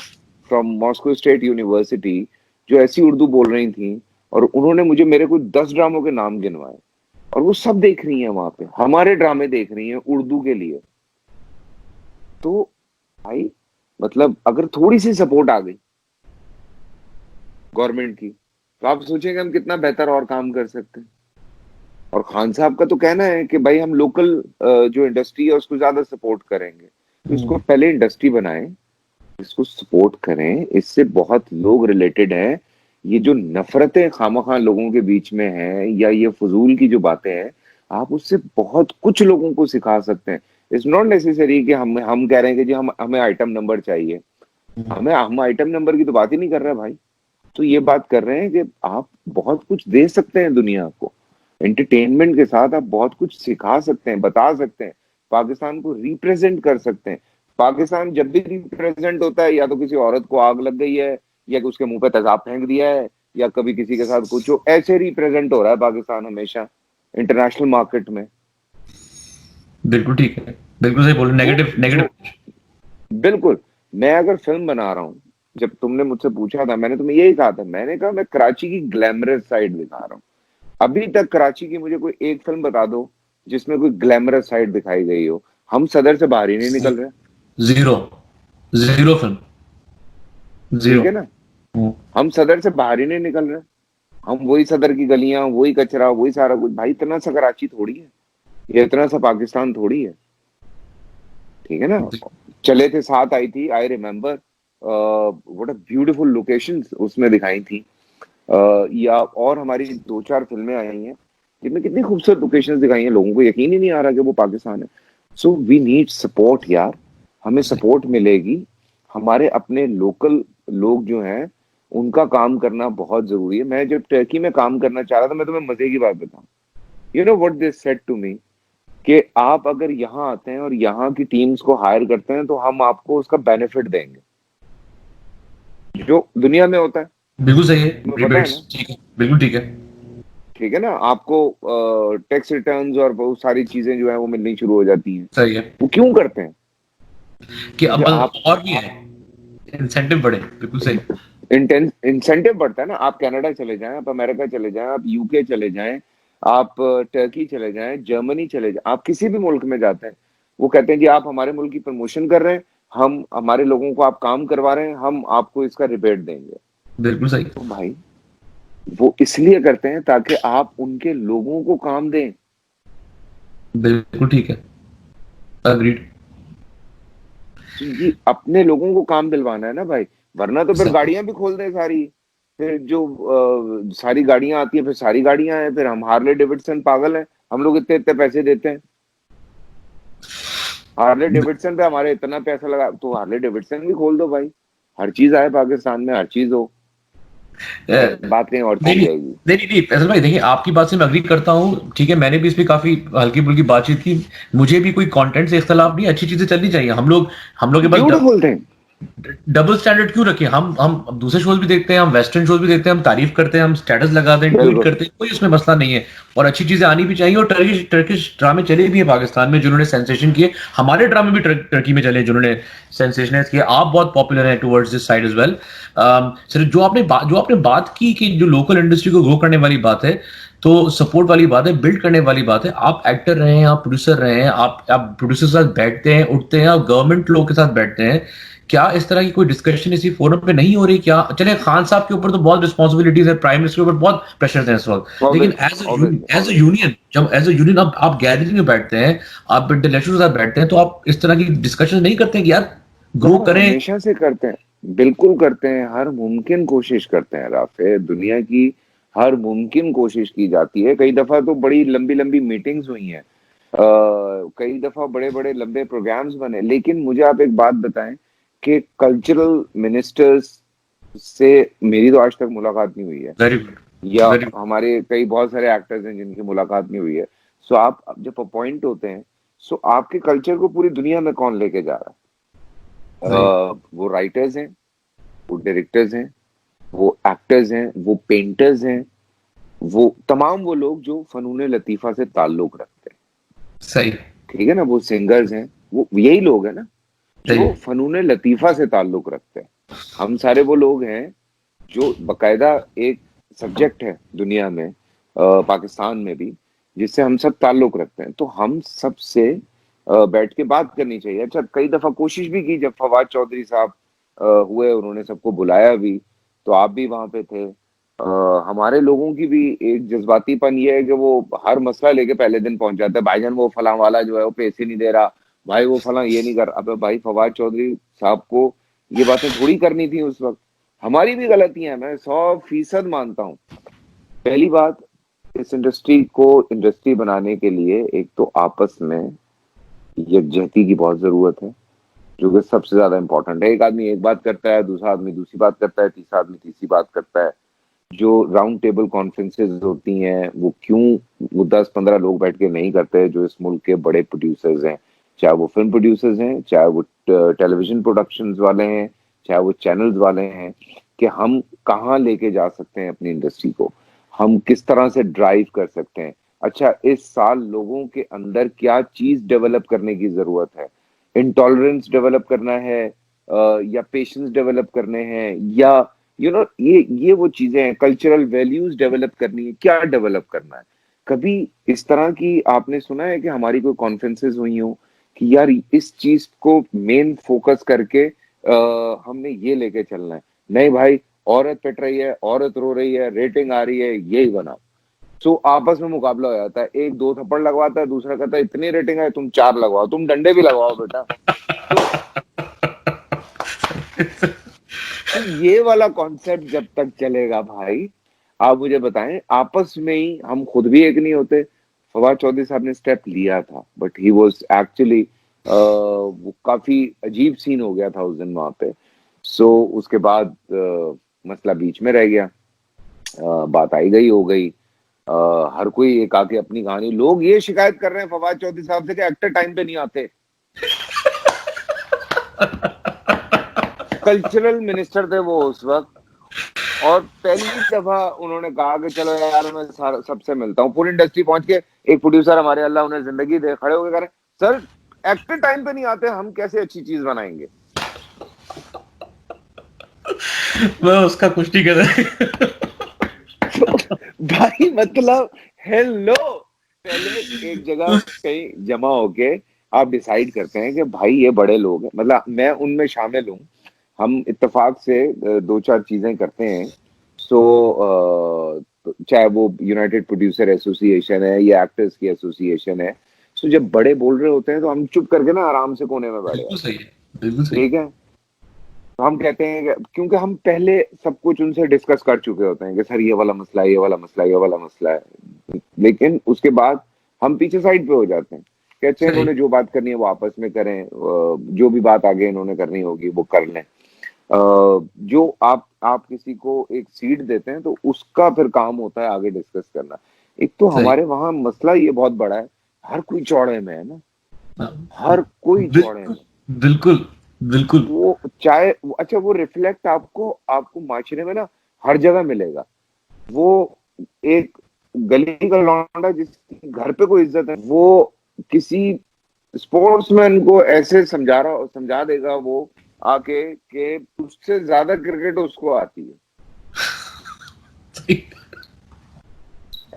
from Moscow State University जो ऐसी उर्दू बोल रही थी, और उन्होंने मुझे मेरे को 10 ड्रामों के नाम गिनवाए, और वो सब देख रही हैं वहां पे, हमारे ड्रामे देख रही हैं उर्दू के लिए। तो भाई मतलब अगर थोड़ी सी सपोर्ट आ गई गवर्नमेंट की, तो आप सोचेंगे हम कितना बेहतर और काम कर सकते हैं। और खान साहब का तो कहना है कि भाई हम लोकल जो इंडस्ट्री है उसको ज्यादा सपोर्ट करेंगे, तो इसको पहले इंडस्ट्री बनाएं, इसको सपोर्ट करें, इससे बहुत लोग रिलेटेड हैं। ये जो नफरतें खामखा लोगों के बीच में हैं, या ये फजूल की जो बातें हैं, आप उससे बहुत कुछ लोगों को सिखा सकते हैं। इट्स नॉट नेसेसरी कि हम कह रहे हैं कि जी हमें आइटम नंबर चाहिए। हम आइटम नंबर की तो बात ही नहीं कर रहे भाई। तो ये बात कर रहे हैं कि आप बहुत कुछ दे सकते हैं दुनिया को, एंटरटेनमेंट के साथ आप बहुत कुछ सिखा सकते हैं, बता सकते हैं, पाकिस्तान को रिप्रेजेंट कर सकते हैं। पाकिस्तान जब भी रिप्रेजेंट होता है, या तो किसी औरत को आग लग गई है, या कि उसके मुंह पे तेजाब फेंक दिया है, या कभी किसी के साथ कुछ हो, ऐसे रिप्रेजेंट हो रहा है पाकिस्तान हमेशा इंटरनेशनल मार्केट में। बिल्कुल ठीक है, बिल्कुल सही बोल रहे, तो नेगेटिव नेगेटिव। जो बिल्कुल, मैं अगर फिल्म बना रहा हूं, जब तुमने मुझसे पूछा था, मैंने तुम्हें यही कहा था, मैंने कहा मैं कराची की ग्लैमरस साइड दिखा रहा हूँ। अभी तक कराची की मुझे कोई एक फिल्म बता दो जिसमें कोई ग्लैमरस साइड दिखाई गई हो। हम सदर से बाहर ही नहीं निकल रहे। Zero, zero film, zero. ठीक है ना, हम सदर से बाहर ही नहीं निकल रहे। हम वही सदर की गलियां, वही कचरा, वही सारा कुछ। भाई इतना सा कराची थोड़ी है, ये इतना सा पाकिस्तान थोड़ी है। ठीक है ना। चले थे साथ आई थी, I remember what a beautiful locations उसमें दिखाई थी। या और हमारी 2-4 फिल्में आई हैं जिनमें कितनी खूबसूरत लोकेशंस दिखाई हैं, लोगों को यकीन ही नहीं आ रहा कि वो पाकिस्तान है। सो वी नीड सपोर्ट यार, हमें सपोर्ट मिलेगी। हमारे अपने लोकल लोग जो हैं उनका काम करना बहुत जरूरी है। मैं जब टर्की में काम करना चाह रहा था, मैं तुम्हें मजे की बात बताऊं, you know what they said to me, कि आप अगर यहाँ आते हैं और यहाँ की टीम्स को हायर करते हैं तो हम आपको उसका बेनिफिट देंगे, जो दुनिया में होता है, बिल्कुल सही है, तुम्हें पता है रिबेट्स ना। ठीक है, बिल्कुल ठीक है। ठीक है ना, आपको टैक्स रिटर्न्स और बहुत सारी चीजें जो है वो मिलनी शुरू हो जाती हैं। सही है वो क्यों करते हैं? कि क्योंकि अब आप और भी है, इंसेंटिव बढ़े, बिल्कुल सही। इंसेंटिव बढ़ता है ना। आप कनाडा चले जाएं, आप अमेरिका चले जाएं, आप यूके चले जाएं, आप टर्की चले जाएं, जर्मनी चले जाएं, आप किसी भी मुल्क में जाते हैं, वो कहते हैं जी आप हमारे मुल्क की प्रमोशन कर रहे हैं, हम हमारे लोगों को आप काम करवा रहे हैं, हम आपको इसका रिबेट देंगे। बिल्कुल सही, तो भाई वो इसलिए करते हैं ताकि आप उनके लोगों को काम दें। बिल्कुल ठीक है, अग्रीड। तो ये अपने लोगों को काम दिलवाना है ना भाई, वरना तो फिर सही, गाड़ियां भी खोल दें सारी। फिर जो सारी गाड़ियां आती है, फिर सारी गाड़ियां हैं, फिर हम हार्ले डेविडसन पागल हैं, हम लोग इतने इतने पैसे देते हैं हार्ले डेविडसन पे, हमारे इतना पैसा लगा, तो हार्ले डेविडसन भी खोल दो भाई। हर चीज आए पाकिस्तान में, हर चीज हो, और बात कहीं और नहीं चली नहीं जाएगी। नहीं नहीं नहीं, फैसल भाई देखिए, आपकी बात से मैं अग्री करता हूँ, ठीक है, मैंने भी इस पे काफी हल्की फुल्की बातचीत की। मुझे भी कोई कंटेंट से इख्तलाफ नहीं, अच्छी चीजें चलनी चाहिए। हम लोग के पास ब्यूटीफुल थिंग। डबल स्टैंडर्ड क्यों रखें? हम दूसरे शोज भी देखते हैं, हम वेस्टर्न शोज भी देखते हैं, हम तारीफ करते हैं, हम स्टेटस लगाते हैं, ट्वीट बिल्कुल। करते हैं, कोई उसमें मसला नहीं है। और अच्छी चीजें आनी भी चाहिए, और टर्किश टर्किश ड्रामे चले भी हैं पाकिस्तान में जिन्होंने सेंसेशन किए। हमारे ड्रामे भी टर्की में चले जिन्होंने सेंसेशनाइज किए। आप बहुत पॉपुलर हैं towards this side as well. Sir, जो आपने बात की कि जो लोकल इंडस्ट्री को ग्रो करने वाली बात है, तो सपोर्ट वाली बात है, बिल्ड करने वाली बात है। आप एक्टर रहे हैं, आप प्रोड्यूसर रहे हैं, आप प्रोड्यूसर के साथ बैठते हैं, उठते हैं, आप गवर्नमेंट लोग के साथ बैठते हैं। क्या इस तरह की कोई डिस्कशन इसी फोरम पे नहीं हो रही? क्या चले, खान साहब के ऊपर तो बहुत रिस्पॉन्सिबिलिटीज है, प्राइम मिनिस्टर के ऊपर बहुत प्रेशर है इस वक्त, लेकिन obviously obviously. As a union, जब एज अ यूनियन आप गैदरिंग में बैठते हैं, आप इंटेलेक्चुअल के साथ बैठते हैं, तो आप इस तरह की डिस्कशन नहीं करते हैं कि यार ग्रो यार करें? हमेशा से करते हैं, बिल्कुल करते हैं, हर मुमकिन कोशिश करते हैं राफे, दुनिया की हर मुमकिन कोशिश की जाती है। कई दफा तो बड़ी लंबी लंबी मीटिंग्स हुई हैं, कई दफा बड़े बड़े लंबे प्रोग्राम्स बने, लेकिन मुझे आप एक बात बताएं कि कल्चरल मिनिस्टर्स से मेरी तो आज तक मुलाकात नहीं हुई है, वेरी गुड, या वेरी हमारे कई बहुत सारे एक्टर्स हैं जिनकी मुलाकात नहीं हुई है। सो आप जब अपॉइंट होते हैं, सो आपके कल्चर को पूरी दुनिया में कौन लेके जा रहा है? सही, वो राइटर्स हैं, वो डायरेक्टर्स हैं, वो एक्टर्स हैं, वो पेंटर्स हैं, वो तमाम वो लोग जो फनून लतीफा से ताल्लुक रखते हैं, सही। ठीक है ना, वो सिंगर्स हैं, वो यही लोग हैं ना सही। जो फनून लतीफा से ताल्लुक रखते हैं। हम सारे वो लोग हैं जो बकायदा एक सब्जेक्ट है दुनिया में, पाकिस्तान में भी, जिससे हम सब ताल्लुक रखते हैं। तो हम सबसे बैठ के बात करनी चाहिए। अच्छा, कई दफा कोशिश भी की, जब फवाद चौधरी साहब हुए, उन्होंने सबको बुलाया भी, तो आप भी वहां पे थे। हमारे लोगों की भी एक जज्बातीपन ये है कि वो हर मसला लेके पहले दिन पहुंच जाता है, भाईजान वो फलां वाला जो है वो पैसे नहीं दे रहा, भाई वो फलां ये नहीं कर। अबे भाई, फवाद चौधरी साहब को ये बातें थोड़ी करनी थी उस वक्त। हमारी भी गलतियां हैं, मैं 100% मानता हूँ। पहली बात, इस इंडस्ट्री को इंडस्ट्री बनाने के लिए एक तो आपस में यकजहती की बहुत जरूरत है, जो कि सबसे ज्यादा इंपॉर्टेंट है। एक आदमी एक बात करता है, दूसरा आदमी दूसरी बात करता है, तीसरा आदमी तीसरी बात करता है। जो राउंड टेबल कॉन्फ्रेंसेज होती हैं, वो क्यों वो 10-15 लोग बैठ के नहीं करते, जो इस मुल्क के बड़े प्रोड्यूसर्स हैं, चाहे वो फिल्म प्रोड्यूसर्स हैं, चाहे वो टेलीविजन प्रोडक्शंस वाले हैं, चाहे वो चैनल्स वाले हैं, कि हम कहाँ लेके जा सकते हैं अपनी इंडस्ट्री को, हम किस तरह से ड्राइव कर सकते हैं। अच्छा, इस साल लोगों के अंदर क्या चीज डेवलप करने की जरूरत है? इंटॉलरेंस डेवलप करना है, या पेशेंस डेवलप करने हैं, या ये वो चीजें हैं, कल्चरल वैल्यूज डेवलप करनी है, क्या डेवलप करना है? कभी इस तरह की आपने सुना है कि हमारी कोई कॉन्फ्रेंसेस हुई हो कि यार इस चीज को मेन फोकस करके हमने ये लेके चलना है? नहीं भाई, औरत पिट रही है, औरत रो रही है, रेटिंग आ रही है, यही बनाओ। सो आपस में मुकाबला हो जाता है, एक 2 थप्पड़ लगवाता है, दूसरा कहता है इतनी रेटिंग है, तुम 4 लगवाओ, तुम डंडे भी लगवाओ बेटा। तो तो ये वाला कॉन्सेप्ट जब तक चलेगा भाई, आप मुझे बताएं, आपस में ही हम खुद भी एक नहीं होते। फवाद चौधरी साहब ने स्टेप लिया था, बट ही वाज एक्चुअली वो काफी अजीब सीन हो गया था उस दिन वहां पे। सो उसके बाद मसला बीच में रह गया। बात आई गई हो गई। हर कोई एक आके अपनी कहानी, लोग ये शिकायत कर रहे हैं फवाद चौधरी साहब से कि एक्टर टाइम पे नहीं आते। कल्चरल मिनिस्टर थे वो उस वक्त, और पहली दफा उन्होंने कहा कि चलो यार मैं सबसे मिलता हूँ। पूरी इंडस्ट्री पहुंच के, एक प्रोड्यूसर हमारे, अल्लाह उन्हें जिंदगी दे, खड़े होकर कह रहे, सर एक्टर टाइम पे नहीं आते, हम कैसे अच्छी चीज बनाएंगे? मैं उसका कुछ नहीं कर रहा। तो भाई मतलब, हेलो, पहले एक जगह कहीं जमा होके आप डिसाइड करते हैं कि भाई ये बड़े लोग हैं, मतलब मैं उनमें शामिल हूँ, हम इत्तेफाक से 2-4 चीजें करते हैं। सो चाहे वो यूनाइटेड प्रोड्यूसर एसोसिएशन है या एक्टर्स की एसोसिएशन है, सो जब बड़े बोल रहे होते हैं तो हम चुप करके ना आराम से कोने में बैठ बिल्कुल जाते हैं, सही है। बिल्कुल सही। ठीक है। तो हम कहते हैं क्योंकि हम पहले सब कुछ उनसे डिस्कस कर चुके होते हैं कि सर ये वाला मसला है, ये वाला मसला है, ये वाला मसला है, लेकिन उसके बाद हम पीछे साइड पे हो जाते हैं, कहते हैं सही। इन्होंने जो बात करनी है वो आपस में करें, जो भी बात आगे इन्होंने करनी होगी वो कर लें। जो आप किसी को एक सीट देते हैं तो उसका फिर काम होता है आगे डिस्कस करना। एक तो सही। हमारे वहां मसला ये बहुत बड़ा है, हर कोई चौड़े में है ना, हाँ, हर कोई चौड़े बिल्कुल। में। बिल्कुल। बिल्कुल। वो चाहे, अच्छा, वो रिफ्लेक्ट आपको आपको माशरे में ना हर जगह मिलेगा। वो एक गली का लौंडा जिसकी घर पे कोई इज्जत है, वो किसी स्पोर्ट्समैन को ऐसे समझा देगा वो आके, कि उससे ज्यादा क्रिकेट उसको आती है। सही।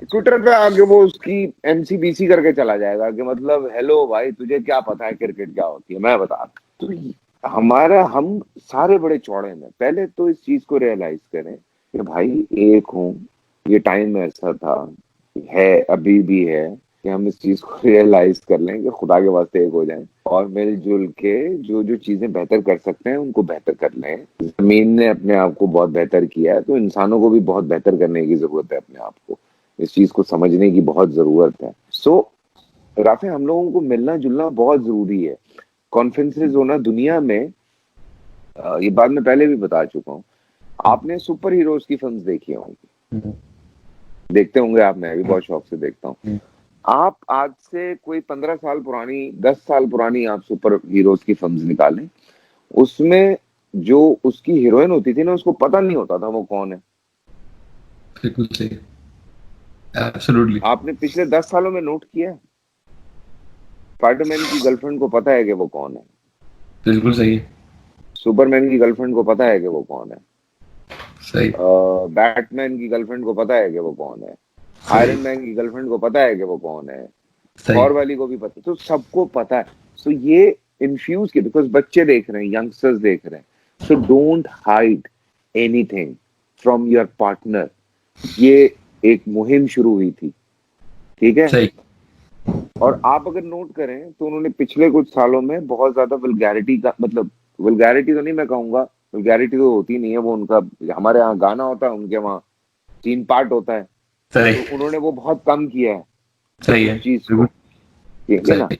ट्विटर पे आके वो उसकी एमसीबीसी करके चला जाएगा कि मतलब हेलो भाई, तुझे क्या पता है क्रिकेट क्या होती है, मैं बता। तो हम सारे बड़े चौड़े हैं। पहले तो इस चीज को रियलाइज करें कि भाई एक हूँ, ये टाइम में ऐसा था, है, अभी भी है, कि हम इस चीज को रियलाइज कर लें कि खुदा के वास्ते एक हो जाएं और मिलजुल के जो जो चीजें बेहतर कर सकते हैं उनको बेहतर कर लें। जमीन ने अपने आप को बहुत बेहतर किया है, तो इंसानों को भी बहुत बेहतर करने की जरूरत है अपने आप को, इस चीज को समझने की बहुत जरूरत है। सो राफे, हम लोगों को मिलना जुलना बहुत जरूरी है। कॉन्फ्रेंसेस होना दुनिया में, ये बात मैं पहले भी बता चुका हूँ। आपने सुपर हीरोज की फिल्म्स देखी होंगी, हम्म। देखते होंगे आप, मैं भी बहुत शौक से देखता हूँ। हम्म। आप आज से कोई 15 साल पुरानी, 10 साल पुरानी आप सुपर हीरोज की फिल्म्स निकालें, उसमें जो उसकी हीरोइन होती थी ना, उसको पता नहीं होता था वो कौन है। बिल्कुल सही, एब्सोल्युटली। आपने पिछले 10 सालों में नोट किया है, स्पाइडरमैन की गर्लफ्रेंड को पता है कि वो कौन है, बिल्कुल सही है। सुपरमैन की गर्लफ्रेंड को पता है कि वो कौन है, सही। बैटमैन की गर्लफ्रेंड को पता है कि वो कौन है, सही। आयरन मैन की गर्लफ्रेंड को पता है कि वो कौन है, सही। थॉर वाली को भी पता, तो सबको पता है। सो ये इन्फ्यूज के, बिकॉज बच्चे देख रहे हैं, यंगस्टर्स देख रहे हैं, so don't hide anything from your partner. ये एक मुहिम शुरू हुई थी, ठीक है। सही। और आप अगर नोट करें तो उन्होंने पिछले कुछ सालों में बहुत ज्यादा वल्गैरिटी का, मतलब वल्गैरिटी तो नहीं मैं कहूंगा, वल्गैरिटी तो होती नहीं है, वो उनका, हमारे यहाँ गाना होता है, उनके वहाँ सीन पार्ट होता है, सही। तो उन्होंने वो बहुत कम किया है सही है। उस चीज को, बिल्कुल ठीक है ना। सही।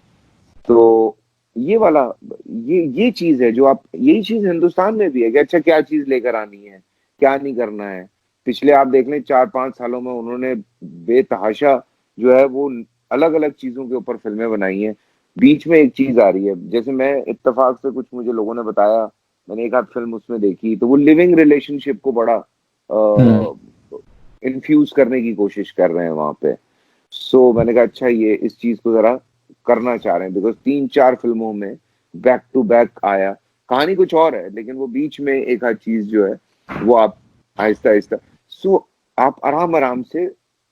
तो ये वाला, ये चीज है जो आप, यही चीज हिंदुस्तान में भी है कि अच्छा क्या चीज लेकर आनी है, क्या नहीं करना है। पिछले आप देख लें 4-5 सालों में उन्होंने बेतहाशा जो है वो अलग अलग चीजों के ऊपर फिल्में बनाई हैं। बीच में एक चीज आ रही है, जैसे मैं इत्तेफाक से, कुछ मुझे लोगों ने बताया, मैंने एक आध फिल्म उसमें देखी, तो वो लिविंग रिलेशनशिप को बड़ा हम्म। इन्फ्यूज करने की कोशिश कर रहे हैं वहां पे। सो मैंने कहा अच्छा ये इस चीज को जरा करना चाह रहे हैं, बिकॉज 3-4 फिल्मों में बैक टू बैक आया, कहानी कुछ और है लेकिन वो बीच में एक आध चीज जो है वो आप आहिस्ता आहिस्ता, सो आप आराम आराम से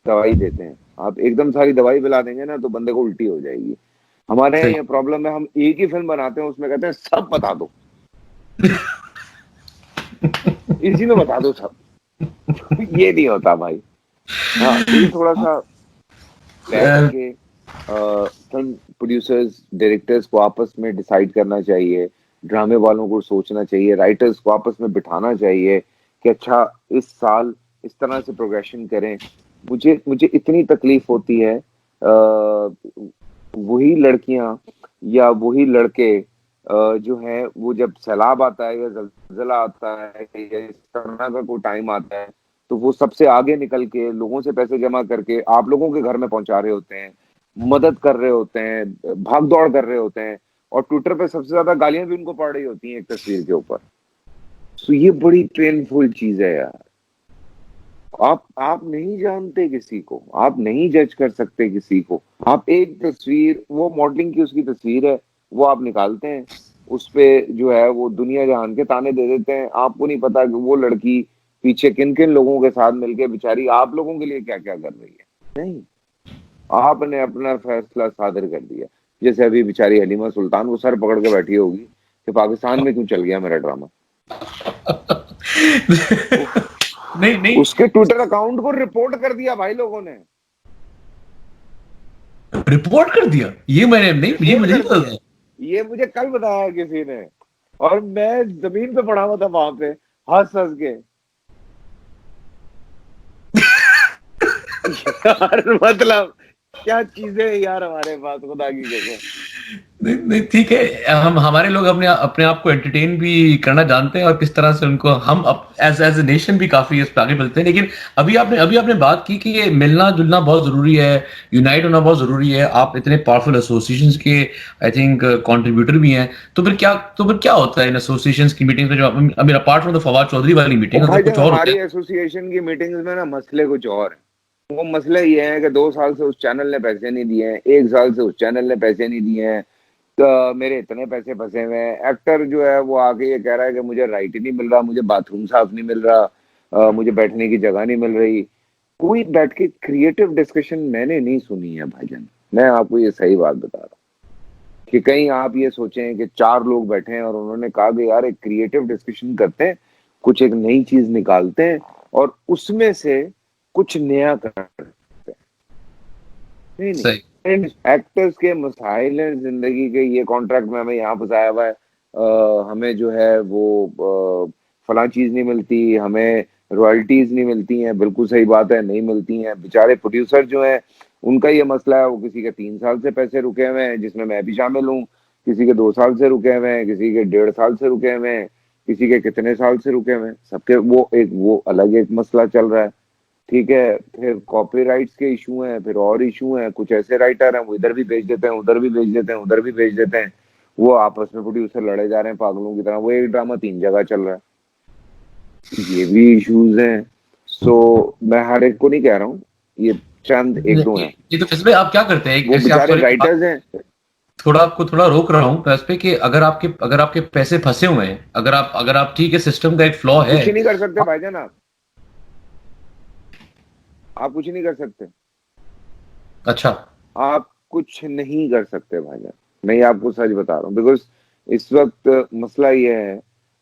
दवाई देते हैं। आप एकदम सारी दवाई पिला देंगे ना तो बंदे को उल्टी हो जाएगी। हमारे यहाँ सही। ये प्रॉब्लम है, हम एक ही फिल्म बनाते हैं, उसमें कहते हैं सब बता दो, इसी में बता दो सब। ये नहीं होता भाई। हाँ, तो ये थोड़ा सा बैठ अ, के फिल्म प्रोड्यूसर्स डायरेक्टर्स को आपस में डिसाइड करना चाहिए, ड्रामे वालों को सोचना चाहिए, राइटर्स को आपस में बिठाना चाहिए कि अच्छा इस साल इस तरह से प्रोग्रेशन करें। मुझे मुझे इतनी तकलीफ होती है, वही लड़कियां या वही लड़के जो है वो जब सैलाब आता है या जलजिला आता है या इस तरह का कोई टाइम आता है, तो वो सबसे आगे निकल के लोगों से पैसे जमा करके आप लोगों के घर में पहुंचा रहे होते हैं, मदद कर रहे होते हैं, भाग दौड़ कर रहे होते हैं, और ट्विटर पे सबसे ज्यादा गालियां भी उनको पड़ रही होती हैं एक तस्वीर के ऊपर। तो ये बड़ी पेनफुल चीज है यार। आप नहीं जानते किसी को, आप नहीं जज कर सकते किसी को। आप एक तस्वीर, वो मॉडलिंग की उसकी तस्वीर है, वो आप निकालते हैं, उस पे जो है वो दुनिया जहान के ताने दे देते हैं। आपको नहीं पता कि वो लड़की पीछे किन किन लोगों के साथ मिलके बेचारी आप लोगों के लिए क्या क्या कर रही है। नहीं, आपने अपना फैसला सादर कर दिया। जैसे अभी बेचारी हलीमा सुल्तान, वो सर पकड़ के बैठी होगी कि पाकिस्तान में क्यों चल गया मेरा ड्रामा। नहीं नहीं। उसके ट्विटर अकाउंट को रिपोर्ट कर दिया भाई लोगों ने, रिपोर्ट कर दिया? ये मैंने नहीं, ये रिपोर्ट मुझे नहीं कर पता दिया। था। ये मुझे कल बताया किसी ने, और मैं जमीन पे पड़ा हुआ था वहां पे, हंस हंस के। यार मतलब क्या चीजें हैं यार हमारे पास, खुदा की कसम। नहीं नहीं, ठीक है, हम हमारे लोग अपने अपने आप को एंटरटेन भी करना जानते हैं, और किस तरह से उनको हम एज एज ए नेशन भी काफी इस पे आगे बढ़ते हैं। लेकिन अभी आपने बात की कि ये मिलना जुलना बहुत जरूरी है, यूनाइट होना बहुत जरूरी है। आप इतने पावरफुल एसोसिएशंस के आई थिंक कंट्रीब्यूटर भी हैं। तो फिर क्या होता है इन एसोसिएशंस की मीटिंग में? जो I mean apart from the Fawad Chaudhry वाली और मीटिंग, अगर भाईजान कुछ और होता हमारी है? एसोसिएशन की मीटिंग्स में ना मसले कुछ और हैं। वो मसले ये है कि 2 साल से उस चैनल ने पैसे नहीं दिए हैं, 1 साल से उस चैनल ने पैसे नहीं दिए हैं, तो मेरे इतने पैसे फंसे हुए हैं। एक्टर जो है वो आके ये कह रहा है कि मुझे राइट ही नहीं मिल रहा, मुझे बाथरूम साफ नहीं मिल रहा, मुझे बैठने की जगह नहीं मिल रही। कोई बैठ के क्रिएटिव डिस्कशन मैंने नहीं सुनी है भाईजान। मैं आपको ये सही बात बता रहा हूँ कि कहीं आप ये सोचें कि 4 लोग बैठे हैं और उन्होंने कहा कि यार एक क्रिएटिव डिस्कशन करते हैं, कुछ एक नई चीज निकालते हैं और उसमें से कुछ नया करते हैं। नहीं सही। नहीं, एक्टर्स के मसाइल हैं जिंदगी के, ये कॉन्ट्रैक्ट में हमें यहाँ फंसाया हुआ है, हमें जो है वो फलां चीज नहीं मिलती, हमें रॉयल्टीज नहीं मिलती हैं। बिल्कुल सही बात है, नहीं मिलती हैं। बेचारे प्रोड्यूसर जो हैं उनका ये मसला है, वो किसी के 3 साल से पैसे रुके हुए हैं, जिसमें मैं भी शामिल हूँ, किसी के 2 साल से रुके हुए हैं, किसी के 1.5 साल से रुके हुए हैं, किसी के कितने साल से रुके हुए हैं। सबके वो अलग एक मसला चल रहा है, ठीक है। फिर कॉपीराइट्स के इशू हैं, फिर और इशू हैं, कुछ ऐसे राइटर हैं वो इधर भी भेज देते हैं, उधर भी भेज देते हैं, उधर भी भेज देते हैं। वो आपस में प्रोड्यूसर लड़े जा रहे हैं पागलों की तरह, वो एक ड्रामा 3 जगह चल रहा है। ये भी इश्यूज हैं। सो मैं हर एक को नहीं कह रहा हूँ, ये चंद एक दो हैं। ये तो इसमें आप क्या करते हैं, वो जैसे आप, बेचारे सॉरी राइटर्स हैं। थोड़ा आपको थोड़ा रोक रहा हूँ इस पे, कि अगर आपके पैसे फंसे हुए हैं, अगर आप ठीक है, सिस्टम का एक फ्लॉ है। कुछ ही नहीं कर सकते भाईजान, आप कुछ नहीं कर सकते। अच्छा। आप कुछ नहीं कर सकते भाईजान, मैं आपको सच बता रहा हूँ। बिकॉज इस वक्त मसला ये है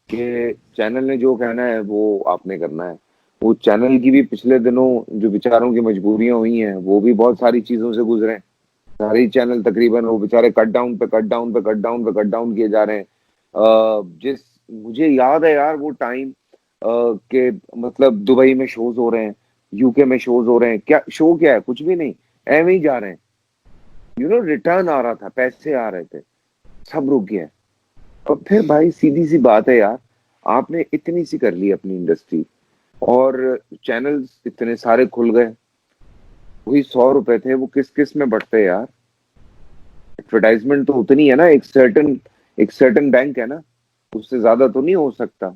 कि चैनल ने जो कहना है वो आपने करना है। वो चैनल की भी पिछले दिनों जो बेचारों की मजबूरियां हुई हैं, वो भी बहुत सारी चीजों से गुजरे हैं। सारे चैनल तकरीबन वो बेचारे कट डाउन पे कट डाउन पे कट डाउन पे कट डाउन किए जा रहे हैं। जिस मुझे याद है यार वो टाइम के, मतलब दुबई में शोज हो रहे हैं, यूके में शोज हो रहे हैं, क्या शो क्या है, कुछ भी नहीं, एवं ही जा रहे हैं। रिटर्न आ रहा था, पैसे आ रहे थे, सब रुक गया है। और फिर भाई सीधी सी बात है यार, आपने इतनी सी कर ली अपनी इंडस्ट्री, और चैनल्स इतने सारे खुल गए, वही 100 रुपए थे, वो किस किस में बढ़ते यार। एडवर्टाइजमेंट तो उतनी है ना, एक सर्टन बैंक है ना, उससे ज्यादा तो नहीं हो सकता।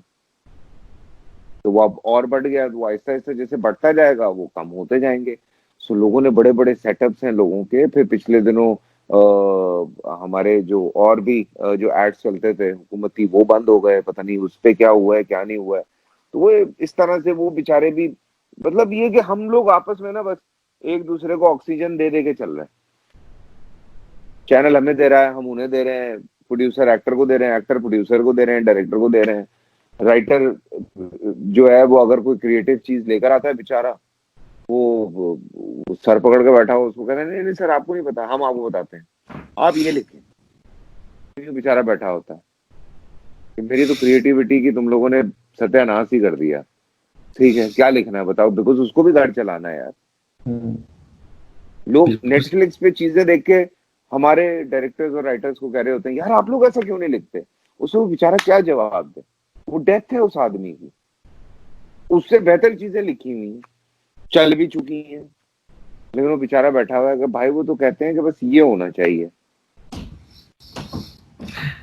तो वो अब और बढ़ गया, तो वो आहिस्ता आहिस्ता जैसे बढ़ता जाएगा वो कम होते जाएंगे। सो लोगों ने बड़े बड़े सेटअप्स हैं लोगों के। फिर पिछले दिनों हमारे जो और भी जो एड्स चलते थे हुकूमती, वो बंद हो गए, पता नहीं उस पे क्या हुआ है क्या नहीं हुआ है। तो वो इस तरह से वो बेचारे भी, मतलब ये कि हम लोग आपस में ना बस एक दूसरे को ऑक्सीजन दे दे के चल रहे हैं। चैनल हमें दे रहा है, हम उन्हें दे रहे हैं, प्रोड्यूसर एक्टर को दे रहे हैं, एक्टर प्रोड्यूसर को दे रहे हैं, डायरेक्टर को दे रहे हैं, राइटर जो है वो अगर कोई क्रिएटिव चीज लेकर आता है बेचारा, वो सर पकड़ के बैठा हो, उसको कहते हैं नहीं नहीं सर आपको नहीं पता, हम आपको बताते हैं, आप ये लिखें। ये बेचारा बैठा होता है कि मेरी तो क्रिएटिविटी की तुम लोगों ने सत्यानाश ही कर दिया। ठीक है, क्या लिखना है बताओ, बिकॉज उसको भी घर चलाना है यार। हम्म, लोग बिल्कुल। नेटफ्लिक्स पे चीजें देख के हमारे डायरेक्टर्स और राइटर्स को कह रहे होते हैं यार आप लोग ऐसा क्यों नहीं लिखते। उसको बेचारा क्या जवाब दे, वो डेथ है उस आदमी की, उससे बेहतर चीजें लिखी हुई हैं, चल भी चुकी हैं, लेकिन वो बेचारा बैठा हुआ है कि भाई वो तो कहते हैं कि बस ये होना चाहिए।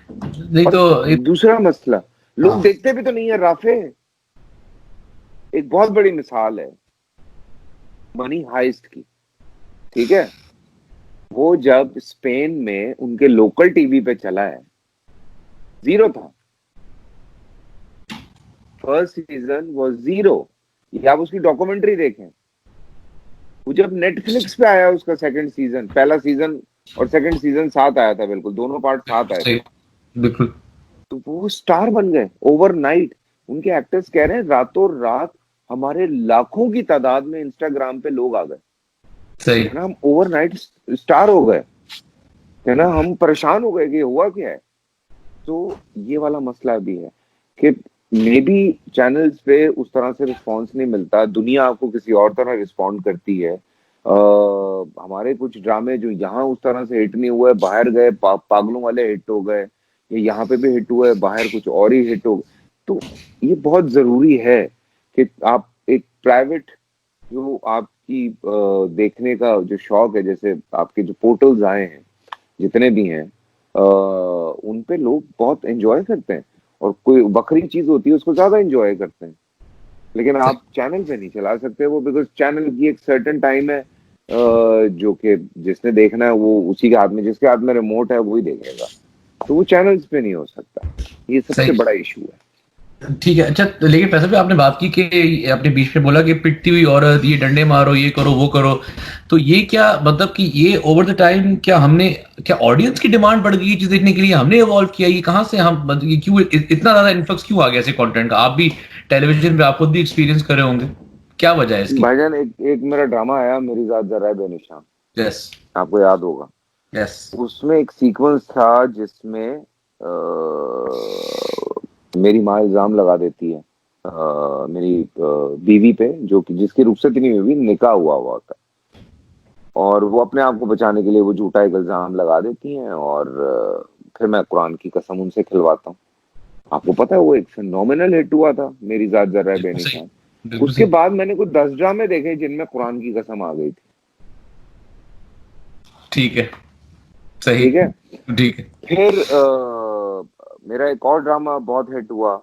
नहीं और तो दूसरा मसला, लोग हाँ, देखते भी तो नहीं है राफे। एक बहुत बड़ी मिसाल है मनी हाइस्ट की, ठीक है। वो जब स्पेन में उनके लोकल टीवी पे चला है, जीरो था, फर्स्ट सीजन वो जीरो। या आप उसकी डॉक्यूमेंट्री देखें, वो जब नेटफ्लिक्स पे आया उसका सेकंड सीजन, पहला सीजन और सेकंड सीजन साथ आया था, बिल्कुल दोनों पार्ट साथ आए थे। सही, बिल्कुल तो वो स्टार बन गए ओवरनाइट। उनके एक्टर्स कह रहे हैं रातों रात हमारे लाखों की तादाद में इंस्टाग्राम पे लोग आ गए, सही। है ना, हम ओवरनाइट स्टार हो गए, है ना, हम परेशान हो गए कि हुआ क्या है। तो ये वाला मसला भी है कि मे बी चैनल्स पे उस तरह से रिस्पॉन्स नहीं मिलता, दुनिया आपको किसी और तरह रिस्पॉन्ड करती है। हमारे कुछ ड्रामे जो यहाँ उस तरह से हिट नहीं हुए, बाहर गए पागलों वाले हिट हो गए, ये यहाँ पे भी हिट हुए, बाहर कुछ और ही हिट हो। तो ये बहुत जरूरी है कि आप एक प्राइवेट, जो आपकी देखने का जो शौक है, जैसे आपके जो पोर्टल्स आए हैं जितने भी हैं, उन पे लोग बहुत एंजॉय करते हैं, और कोई बकरी चीज होती है उसको ज्यादा एंजॉय करते हैं। लेकिन सही। आप चैनल पे नहीं चला सकते वो, बिकॉज चैनल की एक सर्टेन टाइम है, जो कि जिसने देखना है वो उसी के हाथ में, जिसके हाथ में रिमोट है वही देखेगा। तो वो चैनल्स पे नहीं हो सकता, ये सबसे सही। बड़ा इशू है। ठीक है। अच्छा, तो लेकिन फैसल भाई, आपने बात की कि आपने बीच में बोला कि पिटती हुई औरत, ये डंडे मारो, ये करो वो करो, तो ये क्या मतलब कि ये ओवर द टाइम क्या हमने, क्या ऑडियंस की डिमांड बढ़ गई ये चीज देखने के लिए, हमने इवॉल्व किया, ये कहाँ से हम मतलब ये क्यों इतना ज्यादा इन्फ्लक्स क्यों आ गया ऐसे कंटेंट का? आप भी टेलीविजन पे आप खुद भी एक्सपीरियंस कर रहे होंगे, क्या वजह है इसकी? भाईजान एक एक मेरा ड्रामा आया, मेरी जात जरा है बेनिशान, यस। आपको याद होगा। यस। उसमें एक सीक्वेंस था जिसमें मेरी माँ इल्जाम लगा देती है मेरी बीवी पे, जो कि जिसकी रुखसत नहीं हुई, निकाह हुआ हुआ होता है, और वो अपने आप को बचाने के लिए वो झूठा एक इल्जाम लगा देती हैं, और फिर मैं कुरान की कसम उनसे खिलवाता हूँ। आपको पता है वो एक फिनोमिनल हिट हुआ था, मेरी जात जरा है बिल्कुल सही। बेनिशान। बिल्कुल उसके सही। बाद मैंने कुछ 10 ड्रामे देखे जिनमें कुरान की कसम आ गई थी। ठीक है। सही। ठीक है। ठीक है। फिर मेरा एक और ड्रामा बहुत हिट हुआ,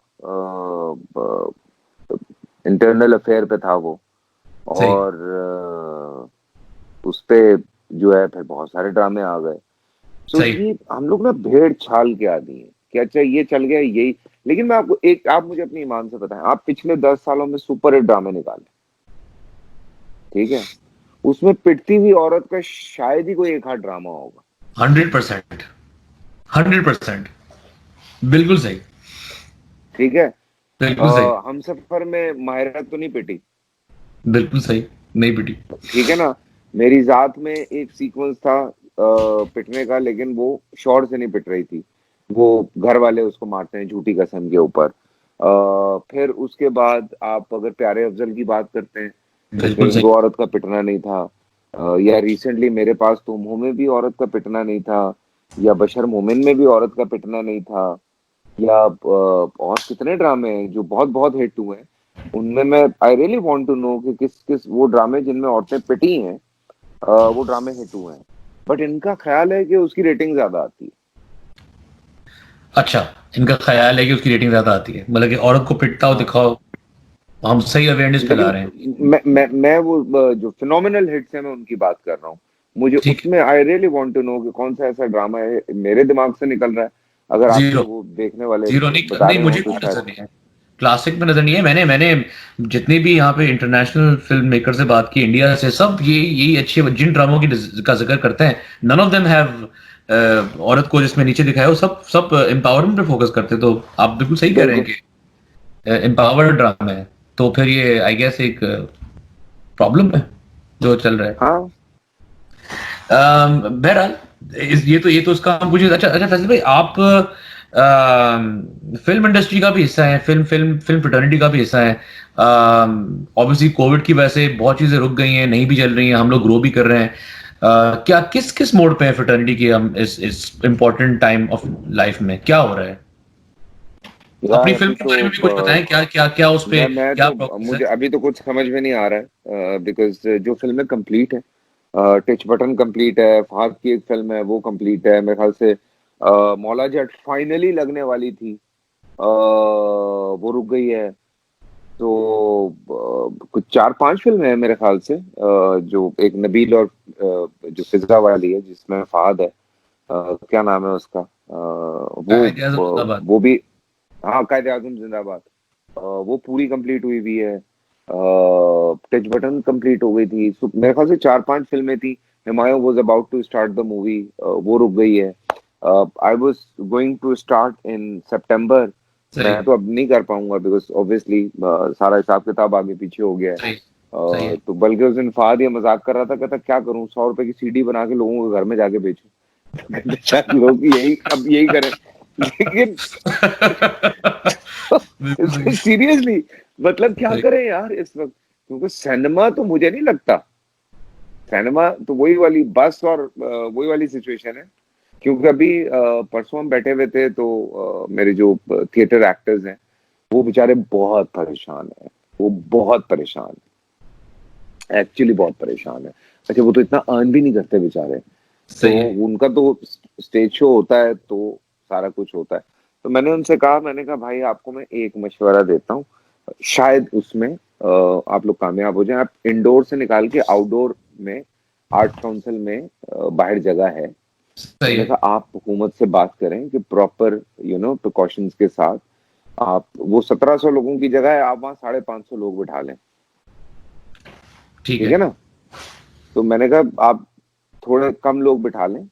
इंटरनल अफेयर पे था वो। सही। और उस पे जो है फिर बहुत सारे ड्रामे आ गए। तो सही। ये हम लोग ना भेड़ छाल के आदमी है कि अच्छा ये चल गया यही। लेकिन मैं आपको एक, आप मुझे अपनी ईमान से बताएं, आप पिछले 10 सालों में सुपर हिट ड्रामे निकाले, ठीक है, उसमें पिटती हुई औरत का शायद ही कोई एक आध ड्रामा होगा। 100%। 100%। बिल्कुल सही। ठीक है। बिल्कुल सही। हम सफर में माहिरा तो नहीं पिटी, बिल्कुल सही। नहीं बेटी। ठीक है ना। मेरी जात में एक सीक्वेंस था पिटने का, लेकिन वो शॉर्ट से नहीं पिट रही थी, वो घर वाले उसको मारते हैं झूठी कसम के ऊपर। फिर उसके बाद आप अगर प्यारे अफजल की बात करते हैं, उसमें बिल्कुल सही। हिंदू औरत का पिटना नहीं था। या रिसेंटली मेरे पास तुम हो में भी औरत का पिटना नहीं था, या बशर मोमिन में भी औरत का पिटना नहीं था, या और कितने ड्रामे हैं जो बहुत बहुत हिट हुए हैं। उनमें मैं I really want to know कि किस किस वो ड्रामे जिनमें औरतें पिटी हैं, वो ड्रामे हिट हुए हैं। बट इनका ख्याल है कि उसकी रेटिंग ज्यादा आती है। अच्छा, इनका ख्याल है कि उसकी रेटिंग ज्यादा आती है, मतलब कि औरत को पिटता हो हाँ। दिखाओ। हम सही अवेयरनेस फैला लेकिन रहे हैं। मैं वो जो फिनोमिनल हिट्स है मैं उनकी बात कर रहा हूँ। मुझे ठीक है। उसमें I really want to know कि कौन सा ऐसा ड्रामा है मेरे दिमाग से निकल रहा है। अगर आपके जीरो। वो देखने वाले जीरो नहीं, बता नहीं रहे हो मुझे तो कोई शायद। नजर नहीं है। क्लासिक में नजर नहीं है। मैंने मैंने जितनी भी यहाँ पे इंटरनेशनल फिल्म मेकर से बात की इंडिया से, सब ये यही अच्छे जिन ड्रामों की का जिक्र करते हैं, नन ऑफ देम हैव औरत को जिसमें नीचे दिखाया हो, सब सब एम्पावरमेंट पे फोकस करते हैं। तो आप बिल्कुल सही कह रहे हैं बिल्कुल। कि एम्पावर्ड ड्रामा है। तो फिर ये आई गेस एक प्रॉब्लम है जो चल रहा है। हाँ। बहरहाल ये तो उसका हम पूछे। अच्छा अच्छा फैसल भाई, आप फिल्म इंडस्ट्री का भी हिस्सा है, फिल्म फिल्म फिल्म फ्रेटर्निटी का भी हिस्सा है। ऑब्वियसली कोविड की वजह से बहुत चीजें रुक गई हैं, नहीं भी चल रही हैं, हम लोग ग्रो भी कर रहे हैं। क्या किस किस मोड पे है फ्रेटर्निटी की हम इस इम्पोर्टेंट टाइम ऑफ लाइफ में क्या हो रहा है? अपनी यार फिल्म अभी के तो बारे में भी कुछ बताएं, क्या क्या क्या उस पे मैं क्या तो प्रोग्रेस मुझे है? अभी तो कुछ समझ में नहीं आ रहा है, बिकॉज जो फिल्में कंप्लीट है, टिच बटन कंप्लीट है, फहद की एक फिल्म है वो कंप्लीट है मेरे ख्याल से। मौला जट फाइनली लगने वाली थी, वो रुक गई है। तो कुछ 4-5 फिल्में हैं मेरे ख्याल से, जो एक नबील और जो फिजा वाली है जिसमें फहद है, क्या नाम है उसका, कायदे आज़म जिंदाबाद। वो भी। हाँ, कायदे आजम जिंदाबाद। वो पूरी कंप्लीट हुई भी है। टच बटन कंप्लीट हो गई थी। मेरे ख्याल से 4-5 फिल्में थी। Humayun was about to start the movie, वो रुक गई है। I was going to start in सितंबर। सही। मैं तो अब नहीं कर पाऊंगा बिकॉज ऑब्वियसली सारा हिसाब किताब आगे पीछे हो गया है। सही। सही है। तो बल्कि उस दिन फहद ये मजाक कर रहा था, कहता क्या करूं, 100 रुपए की सीडी बना के लोगों के घर में जाके बेचूं। कहते अच्छा। शायद लोग यही अब यही करें। लेकिन बिल्कुल सही। सीरियसली, मतलब क्या सही। करें यार इस वक्त, क्योंकि सिनेमा तो मुझे नहीं लगता, सिनेमा तो वही वाली बस और वही वाली सिचुएशन है। क्योंकि अभी परसों हम बैठे हुए थे तो मेरे जो थिएटर एक्टर्स हैं वो बेचारे बहुत परेशान है, वो बहुत परेशान है, एक्चुअली बहुत परेशान है। अच्छा, वो तो इतना अर्न भी नहीं करते बेचारे। तो सही है। उनका तो स्टेज शो होता है तो सारा कुछ होता है। तो मैंने उनसे कहा, मैंने कहा भाई आपको मैं एक मशवरा देता हूँ, शायद उसमें आप लोग कामयाब हो जाएं। आप इंडोर से निकाल के आउटडोर में आर्ट काउंसिल में बाहर जगह है। सही मैंने है। कहा आप हुकूमत से बात करें कि प्रॉपर प्रिकॉशंस के साथ आप वो 1700 लोगों की जगह है, आप वहां 550 लोग बिठा लें। ठीक ठीक है। है ना। तो मैंने कहा आप थोड़े कम लोग बिठा लें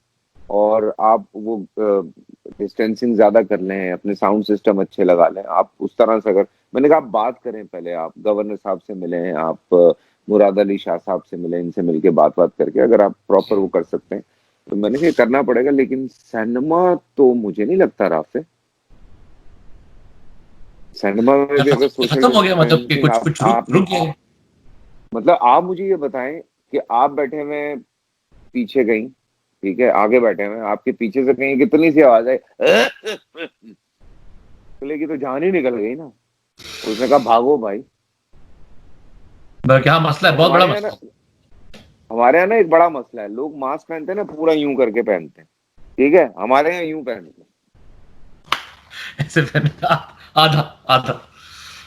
और आप वो डिस्टेंसिंग ज्यादा कर लें, अपने साउंड सिस्टम अच्छे लगा लें, आप उस तरह से। अगर मैंने कहा आप बात करें पहले, आप गवर्नर साहब से मिलें, आप मुराद अली शाह साहब से मिलें, इनसे मिलके बात बात करके अगर आप प्रॉपर वो कर सकते हैं तो मैंने कहा ये करना पड़ेगा। लेकिन सिनेमा तो मुझे नहीं लगता राफे, सिनेमा में भी अगर सोशल खत्म हो गया, मतलब कि डिस्टेंसिंग कुछ आप कुछ रुक रुक गया है। मतलब आप मुझे ये बताएं कि आप बैठे हुए पीछे कहीं, ठीक है, आगे बैठे हुए आपके पीछे से कहीं कितनी सी आवाज आई बोले की तो जान ही निकल गई ना। उसने कहा भागो भाई। क्या मसला है? तो बहुत बड़ा मसला है। हमारे यहाँ ना एक बड़ा मसला है, लोग मास्क पहनते हैं ना पूरा यूं करके पहनते हैं। ठीक है, हमारे यहाँ यूं पहनते हैं। ऐसे पहने आधा आधा।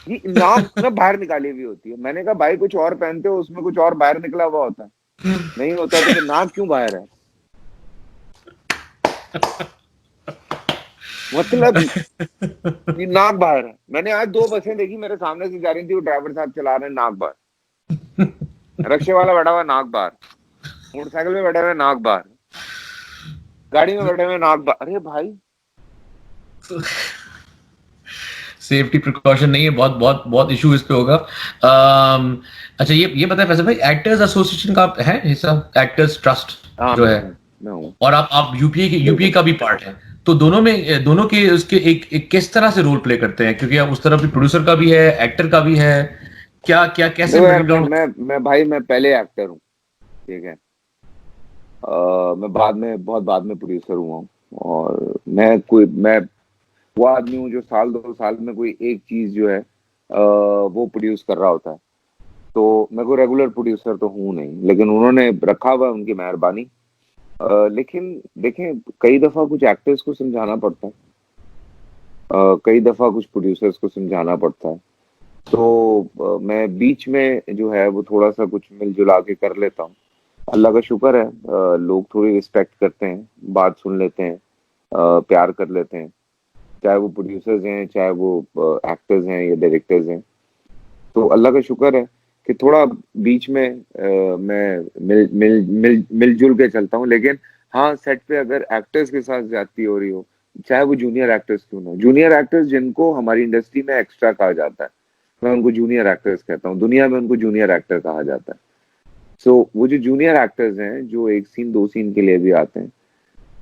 ये नाक ना बाहर निकाली हुई होती है। मैंने कहा भाई कुछ और पहनते हो, उसमें कुछ और बाहर निकला हुआ होता है। नहीं होता तो फिर नाक क्यों बाहर है? मतलब ये नाक बाहर है। मैंने आज 2 बसें देखी मेरे सामने से जा रही थी, वो ड्राइवर साहब चला रहे हैं नाक बाहर, रिक्शे वाला बैठा हुआ नाक बाहर, मोटरसाइकिल में बैठे हुए नाक बाहर, गाड़ी में बैठे हुए नाक बाहर। अरे भाई सेफ्टी प्रिकॉशन नहीं है, बहुत बहुत बहुत इशू इस पे होगा। अच्छा, ये बताएं फैसल भाई, एक्टर्स एसोसिएशन का आप है हिस्सा, एक्टर्स ट्रस्ट हाँ जो है, मैं हूँ और आप यूपीए बिल्कुल। का भी पार्ट है, तो दोनों के उसके एक किस तरह से रोल प्ले करते हैं, क्योंकि आप उस तरफ भी प्रोड्यूसर का भी है, एक्टर का भी है, क्या क्या कैसे देखो यार, मिडिल ग्राउंड? मैं भाई मैं पहले एक्टर हूँ, ठीक है। मैं बाद में, बहुत बाद में प्रोड्यूसर हुआ हूँ। और मैं वो आदमी हूँ जो साल 2 साल में कोई एक चीज जो है वो प्रोड्यूस कर रहा होता है। तो मैं कोई रेगुलर प्रोड्यूसर तो हूँ नहीं, लेकिन उन्होंने रखा हुआ है, उनकी मेहरबानी। लेकिन देखें, कई दफा कुछ एक्टर्स को समझाना पड़ता है, कई दफा कुछ प्रोड्यूसर्स को समझाना पड़ता है। तो मैं बीच में जो है वो थोड़ा सा कुछ मिलजुला के कर लेता हूँ। अल्लाह का शुक्र है, लोग थोड़ी रिस्पेक्ट करते हैं, बात सुन लेते हैं, प्यार कर लेते हैं, चाहे वो प्रोड्यूसर्स हैं, चाहे वो एक्टर्स हैं या डायरेक्टर्स हैं। तो अल्लाह का शुक्र है कि थोड़ा बीच में मैं मिलजुल के चलता हूँ। लेकिन हाँ, सेट पे अगर एक्टर्स के साथ ज्यादती हो रही हो, चाहे वो जूनियर एक्टर्स क्यों ना हो, जूनियर एक्टर्स जिनको हमारी इंडस्ट्री में एक्स्ट्रा कहा जाता है, मैं उनको जूनियर एक्टर्स कहता हूँ, दुनिया में उनको जूनियर एक्टर कहा जाता है। सो वो जो जूनियर एक्टर्स हैं, जो एक सीन 2 सीन के लिए भी आते हैं,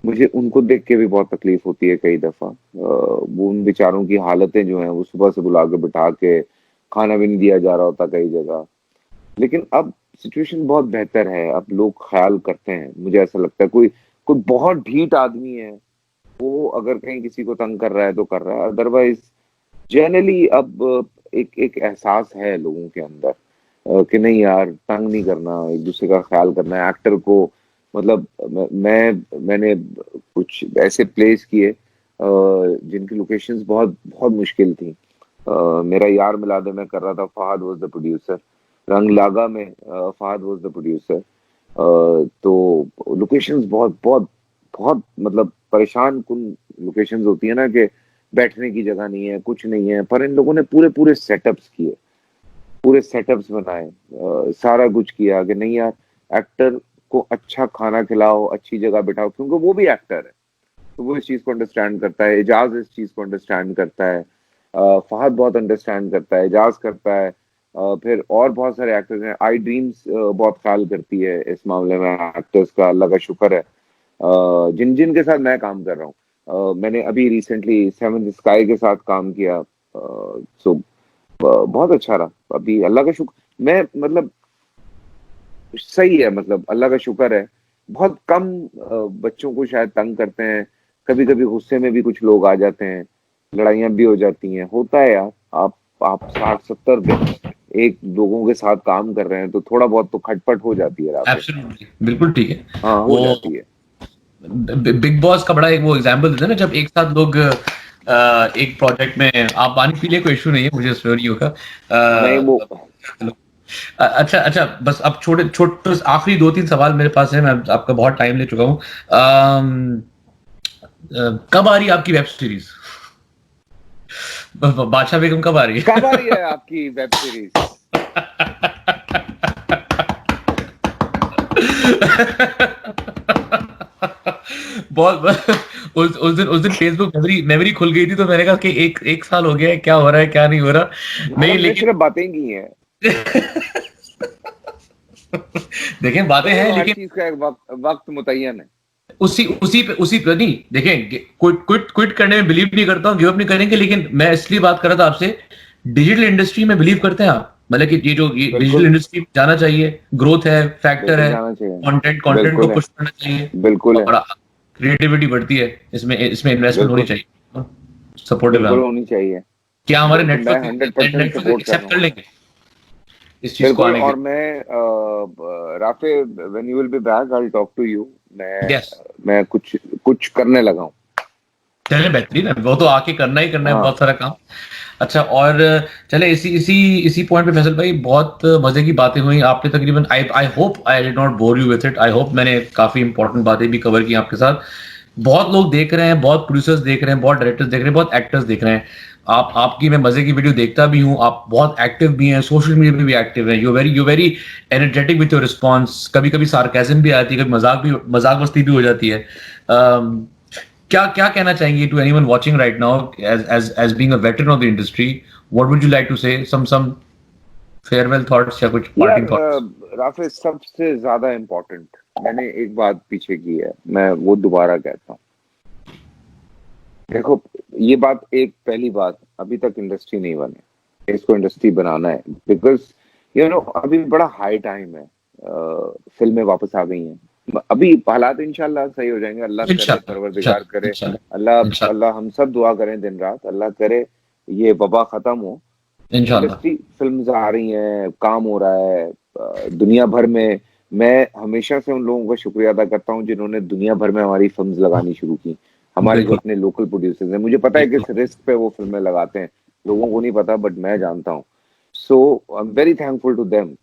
मुझे उनको देख के भी बहुत तकलीफ होती है कई दफा। वो उन बेचारों की हालतें जो हैं, वो सुबह से बुला के बिठा के खाना भी नहीं दिया जा रहा होता कई जगह। लेकिन अब सिचुएशन बहुत बेहतर है, अब लोग ख्याल करते हैं, मुझे ऐसा लगता है। कोई कोई बहुत ढीठ आदमी है, वो अगर कहीं किसी को तंग कर रहा है तो कर रहा है, अदरवाइज जनरली अब एक एक एहसास है लोगों के अंदर, कि नहीं यार, तंग नहीं करना, एक दूसरे का ख्याल करना है। एक्टर को मतलब मैंने कुछ ऐसे प्लेस किए जिनकी लोकेशंस बहुत बहुत मुश्किल थी। मेरा यार मिलादे में कर रहा था, फहद वाज द प्रोड्यूसर। रंग लागा में फहद वाज द प्रोड्यूसर। तो लोकेशंस बहुत बहुत बहुत मतलब परेशान कुन लोकेशंस होती है ना, कि बैठने की जगह नहीं है, कुछ नहीं है, पर इन लोगों ने पूरे पूरे सेटअप्स किए, पूरे सेटअप्स बनाए, सारा कुछ किया कि नहीं यार, एक्टर को अच्छा खाना खिलाओ, अच्छी जगह बिठाओ, क्योंकि वो भी एक्टर है। तो वो इस चीज को अंडरस्टैंड करता है, एजाज इस चीज को अंडरस्टैंड करता है, फहद बहुत अंडरस्टैंड करता है, एजाज करता है, फिर और बहुत सारे एक्टर्स हैं। आई ड्रीम्स बहुत ख्याल करती है इस मामले में एक्टर्स का, अल्लाह का शुक्र है। जिन जिन के साथ मैं काम कर रहा हूँ, मैंने अभी रिसेंटली सेवन स्काई के साथ काम किया, सो बहुत अच्छा रहा। अभी अल्लाह का शुक्र, मैं मतलब सही है, मतलब अल्लाह का शुक्र है। बहुत कम बच्चों को शायद तंग करते हैं, कभी कभी गुस्से में भी कुछ लोग आ जाते हैं, लड़ाइयाँ भी हो जाती हैं, होता है यार। आप 60-70 दिन एक लोगों के साथ काम कर रहे हैं, तो थोड़ा बहुत तो खटपट हो जाती है राफे। एब्सोल्युटली, बिल्कुल ठीक है। हाँ, हो वो जाती है। बिग बॉस का बड़ा एक वो एग्जांपल देते हैं ना, जब एक साथ लोग एक प्रोजेक्ट में, आप पानी पी लिए, कोई इशू नहीं है, मुझे स्टोरी का नहीं वो अच्छा अच्छा, बस अब छोटे छोटे आखिरी 2-3 सवाल मेरे पास है, मैं आपका बहुत टाइम ले चुका हूँ। कब आ रही है आपकी वेब सीरीज? बादशाह बेगम कब आ रही कब आ रही है? है आपकी वेब सीरीज? बहुत उस दिन फेसबुक मेमोरी मेमोरी खुल गई थी, तो मैंने कहा कि एक एक साल हो गया है, क्या हो रहा है क्या नहीं हो रहा। यार नहीं हमने लेकिन सिर्फ बातें की हैं। देखें, बातें नहीं, हैं वो हर लेकिन चीज का एक वक्त वक्त मुतय्यन है। उसी पे नहीं देखें, क्विट करने में बिलीव नहीं करता हूँ, गिव अप नहीं करेंगे, लेकिन मैं इसलिए बात कर रहा था आपसे, डिजिटल इंडस्ट्री में बिलीव करते हैं आप? मतलब कि ये डिजिटल बिल्कुल, इंडस्ट्री में जाना चाहिए, ग्रोथ है, फैक्टर बिल्कुल है, जाना चाहिए। कंटेंट को बिल्कुल है, पुश करना चाहिए, बिल्कुल है, और क्रिएटिविटी बढ़ती है, इसमें इसमें इन्वेस्टमेंट होनी बिल्कुल, चाहिए, सपोर्टिव है। बिल्कुल होनी चाहिए। क्या हमारे बिल्कुल, मैं नेटवर्क 100% नेटवर्क सपोर्ट कर एक्सेप्ट रहा कर हूँ। लेंगे इस चीज को बिल्कुल। आने के और लिए? मैं Rafay, when you will be back, I will talk to you. Yes, मैं कुछ करने लगा हूँ। चलिए बेहतरीन है, वो तो आके करना ही करना है हाँ बहुत सारा काम। अच्छा, और चले इसी इसी इसी पॉइंट पे फैसल भाई, बहुत मजे की बातें हुई आपने तकरीबन। I I hope I did not bore you with it. I hope मैंने काफी इंपॉर्टेंट बातें भी कवर की आपके साथ। बहुत लोग देख रहे हैं, बहुत प्रोड्यूसर्स देख रहे हैं, बहुत डायरेक्टर्स देख रहे हैं, बहुत एक्टर्स देख रहे हैं। आपकी मैं मजे की वीडियो देखता भी हूँ, आप बहुत एक्टिव भी हैं, सोशल मीडिया पे भी एक्टिव हैं। You very energetic with your response. कभी कभी सार्केज्म भी आती है, कभी मजाक मस्ती भी हो जाती है। क्या क्या कहना चाहेंगे to anyone watching right now, as being a veteran of the industry? What would you like to say? Some farewell thoughts या कुछ यार, parting thoughts? राफेज, सबसे ज्यादा इम्पोर्टेंट मैंने एक बात पीछे की है, मैं वो दोबारा कहता हूँ। देखो, ये बात, एक पहली बात, अभी तक इंडस्ट्री नहीं बने, इसको इंडस्ट्री बनाना है। बिकॉज अभी बड़ा हाई टाइम है, फिल्में वापस आ गई हैं। अभी हालात इंशाल्लाह सही हो जाएंगे, अल्लाह करे, इंशाल्लाह, परवरदिगार करे। इंशाल्लाह, अल्लाह अल्लाह हम सब दुआ करें दिन रात, अल्लाह करे ये वबा खत्म हो। इंशाल्लाह। इंडस्ट्री फिल्म्स आ रही हैं, काम हो रहा है दुनिया भर में। मैं हमेशा से उन लोगों का शुक्रिया अदा करता हूँ जिन्होंने दुनिया भर में हमारी फिल्म्स लगानी शुरू की। हमारे जो बिल्कुल, अपने लोकल प्रोड्यूसर्स हैं, मुझे पता है बिल्कुल। किस रिस्क पे वो फिल्में लगाते हैं, लोगों को नहीं पता, बट मैं जानता हूँ। So I am very thankful to them.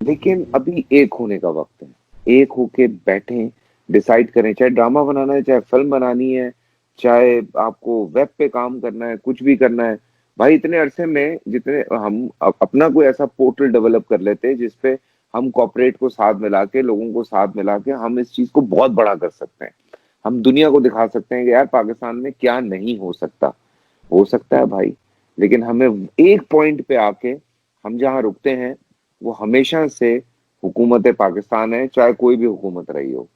लेकिन अभी एक होने का वक्त है, एक होके बैठें, डिसाइड करें, चाहे ड्रामा बनाना है, चाहे फिल्म बनानी है, चाहे आपको वेब पे काम करना है, कुछ भी करना है। भाई इतने अरसे में जितने हम अपना कोई ऐसा पोर्टल डेवलप कर लेते हैं जिसपे हम कॉर्पोरेट को साथ मिला के, लोगों को साथ मिला के हम इस चीज को बहुत बड़ा कर सकते हैं। हम दुनिया को दिखा सकते हैं कि यार पाकिस्तान में क्या नहीं हो सकता है भाई। लेकिन हमें एक पॉइंट पे आके हम जहाँ रुकते हैं वो हमेशा से हुकूमत पाकिस्तान है, चाहे कोई भी हुकूमत रही हो,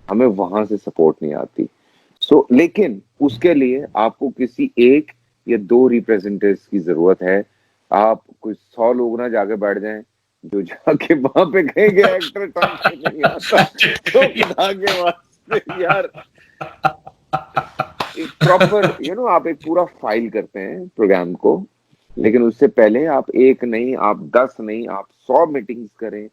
हमें वहां से सपोर्ट नहीं आती। लेकिन उसके लिए आपको किसी एक या दो रिप्रेजेंटेटिव्स की जरूरत है। आप कुछ 100 लोग ना जाके बैठ जाएं जो जाके वहां पे कहेंगे एक्टर काम नहीं आता, तो खुदा के वास्ते यार, एक प्रॉपर आप एक पूरा फाइल करते हैं प्रोग्राम को, लेकिन उससे पहले आप एक नहीं, आप 10 नहीं, आप 100 मीटिंग्स करें,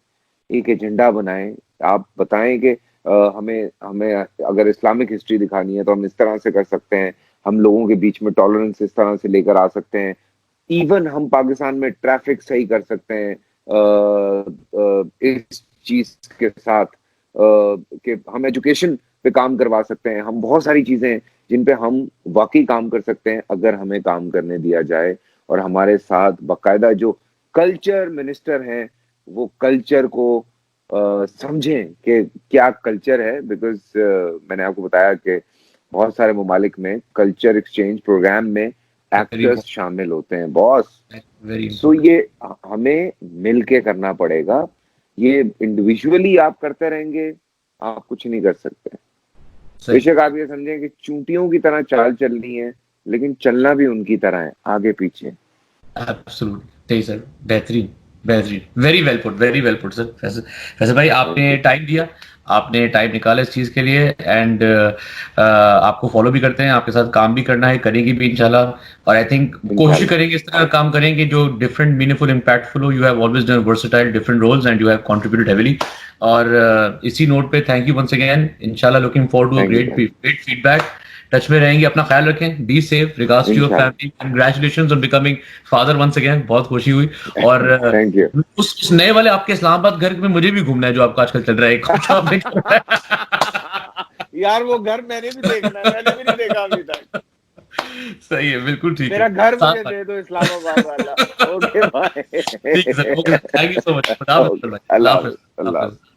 एक एजेंडा बनाएं। आप बताएं कि हमें हमें अगर इस्लामिक हिस्ट्री दिखानी है तो हम इस तरह से कर सकते हैं, हम लोगों के बीच में टॉलरेंस इस तरह से लेकर आ सकते हैं। इवन हम पाकिस्तान में ट्रैफिक सही कर सकते हैं इस चीज के साथ, कि हम एजुकेशन पे काम करवा सकते हैं। हम बहुत सारी चीजें हैं जिन पे हम वाकई काम कर सकते हैं अगर हमें काम करने दिया जाए। और हमारे साथ बाकायदा जो कल्चर मिनिस्टर हैं वो कल्चर को समझें कि क्या कल्चर है। बिकॉज मैंने आपको बताया कि बहुत सारे ममालिक में कल्चर एक्सचेंज प्रोग्राम में वेरी एक्टर्स शामिल होते हैं बॉस। Very so important. ये हमें मिलके करना पड़ेगा। ये इंडिविजुअली आप करते रहेंगे, आप कुछ नहीं कर सकते। सही, बेशक आप ये समझें कि चूंटियों की तरह चाल चलनी है, लेकिन चलना भी उनकी तरह है, आगे पीछे। एब्सोल्युटली सही सर, बेहतरीन, बेहतरीन। Very well put sir. Faisal, Faisal भाई, थैंक आपने यू। टाइम दिया, आपने टाइम निकाला इस चीज के लिए। एंड आपको फॉलो भी करते हैं, आपके साथ काम भी करना है, करेंगे भी इंशाल्लाह। और आई थिंक कोशिश इंशाल्लाह। करेंगे इस तरह का काम करेंगे जो डिफरेंट, मीनिंगफुल, इम्पैक्टफुल हो। You have always done versatile different roles and you have contributed heavily. और इसी नोट पे थैंक यू वंस अगेन। इंशाल्लाह looking forward to a thank you. Great great feedback. Touch में रहेंगे, अपना ख्याल रखें, be safe, regards to your इंशाल्लाह। Family, congratulations on becoming father once again, बहुत खुशी हुई। और थैंक यू। उस नए वाले आपके इस्लामाबाद घर में मुझे भी घूमना है जो आपका आजकल चल रहा है, कुछ आपने करना है। यार वो घर मैंने भी देखना है, मैंने भी नहीं देखा अभी तक। सही है, बिल्कुल ठीक है। मेरा घर मुझे साथ दे दो इस्लामाबाद वाला। Okay bye. ठीक है sir, okay, thank you so much. खुदा हाफिज़ ओके, भाई, खुदा अल्लाह हाफिज़, हाफिज, अल्लाह हाफिज़। हाफिज।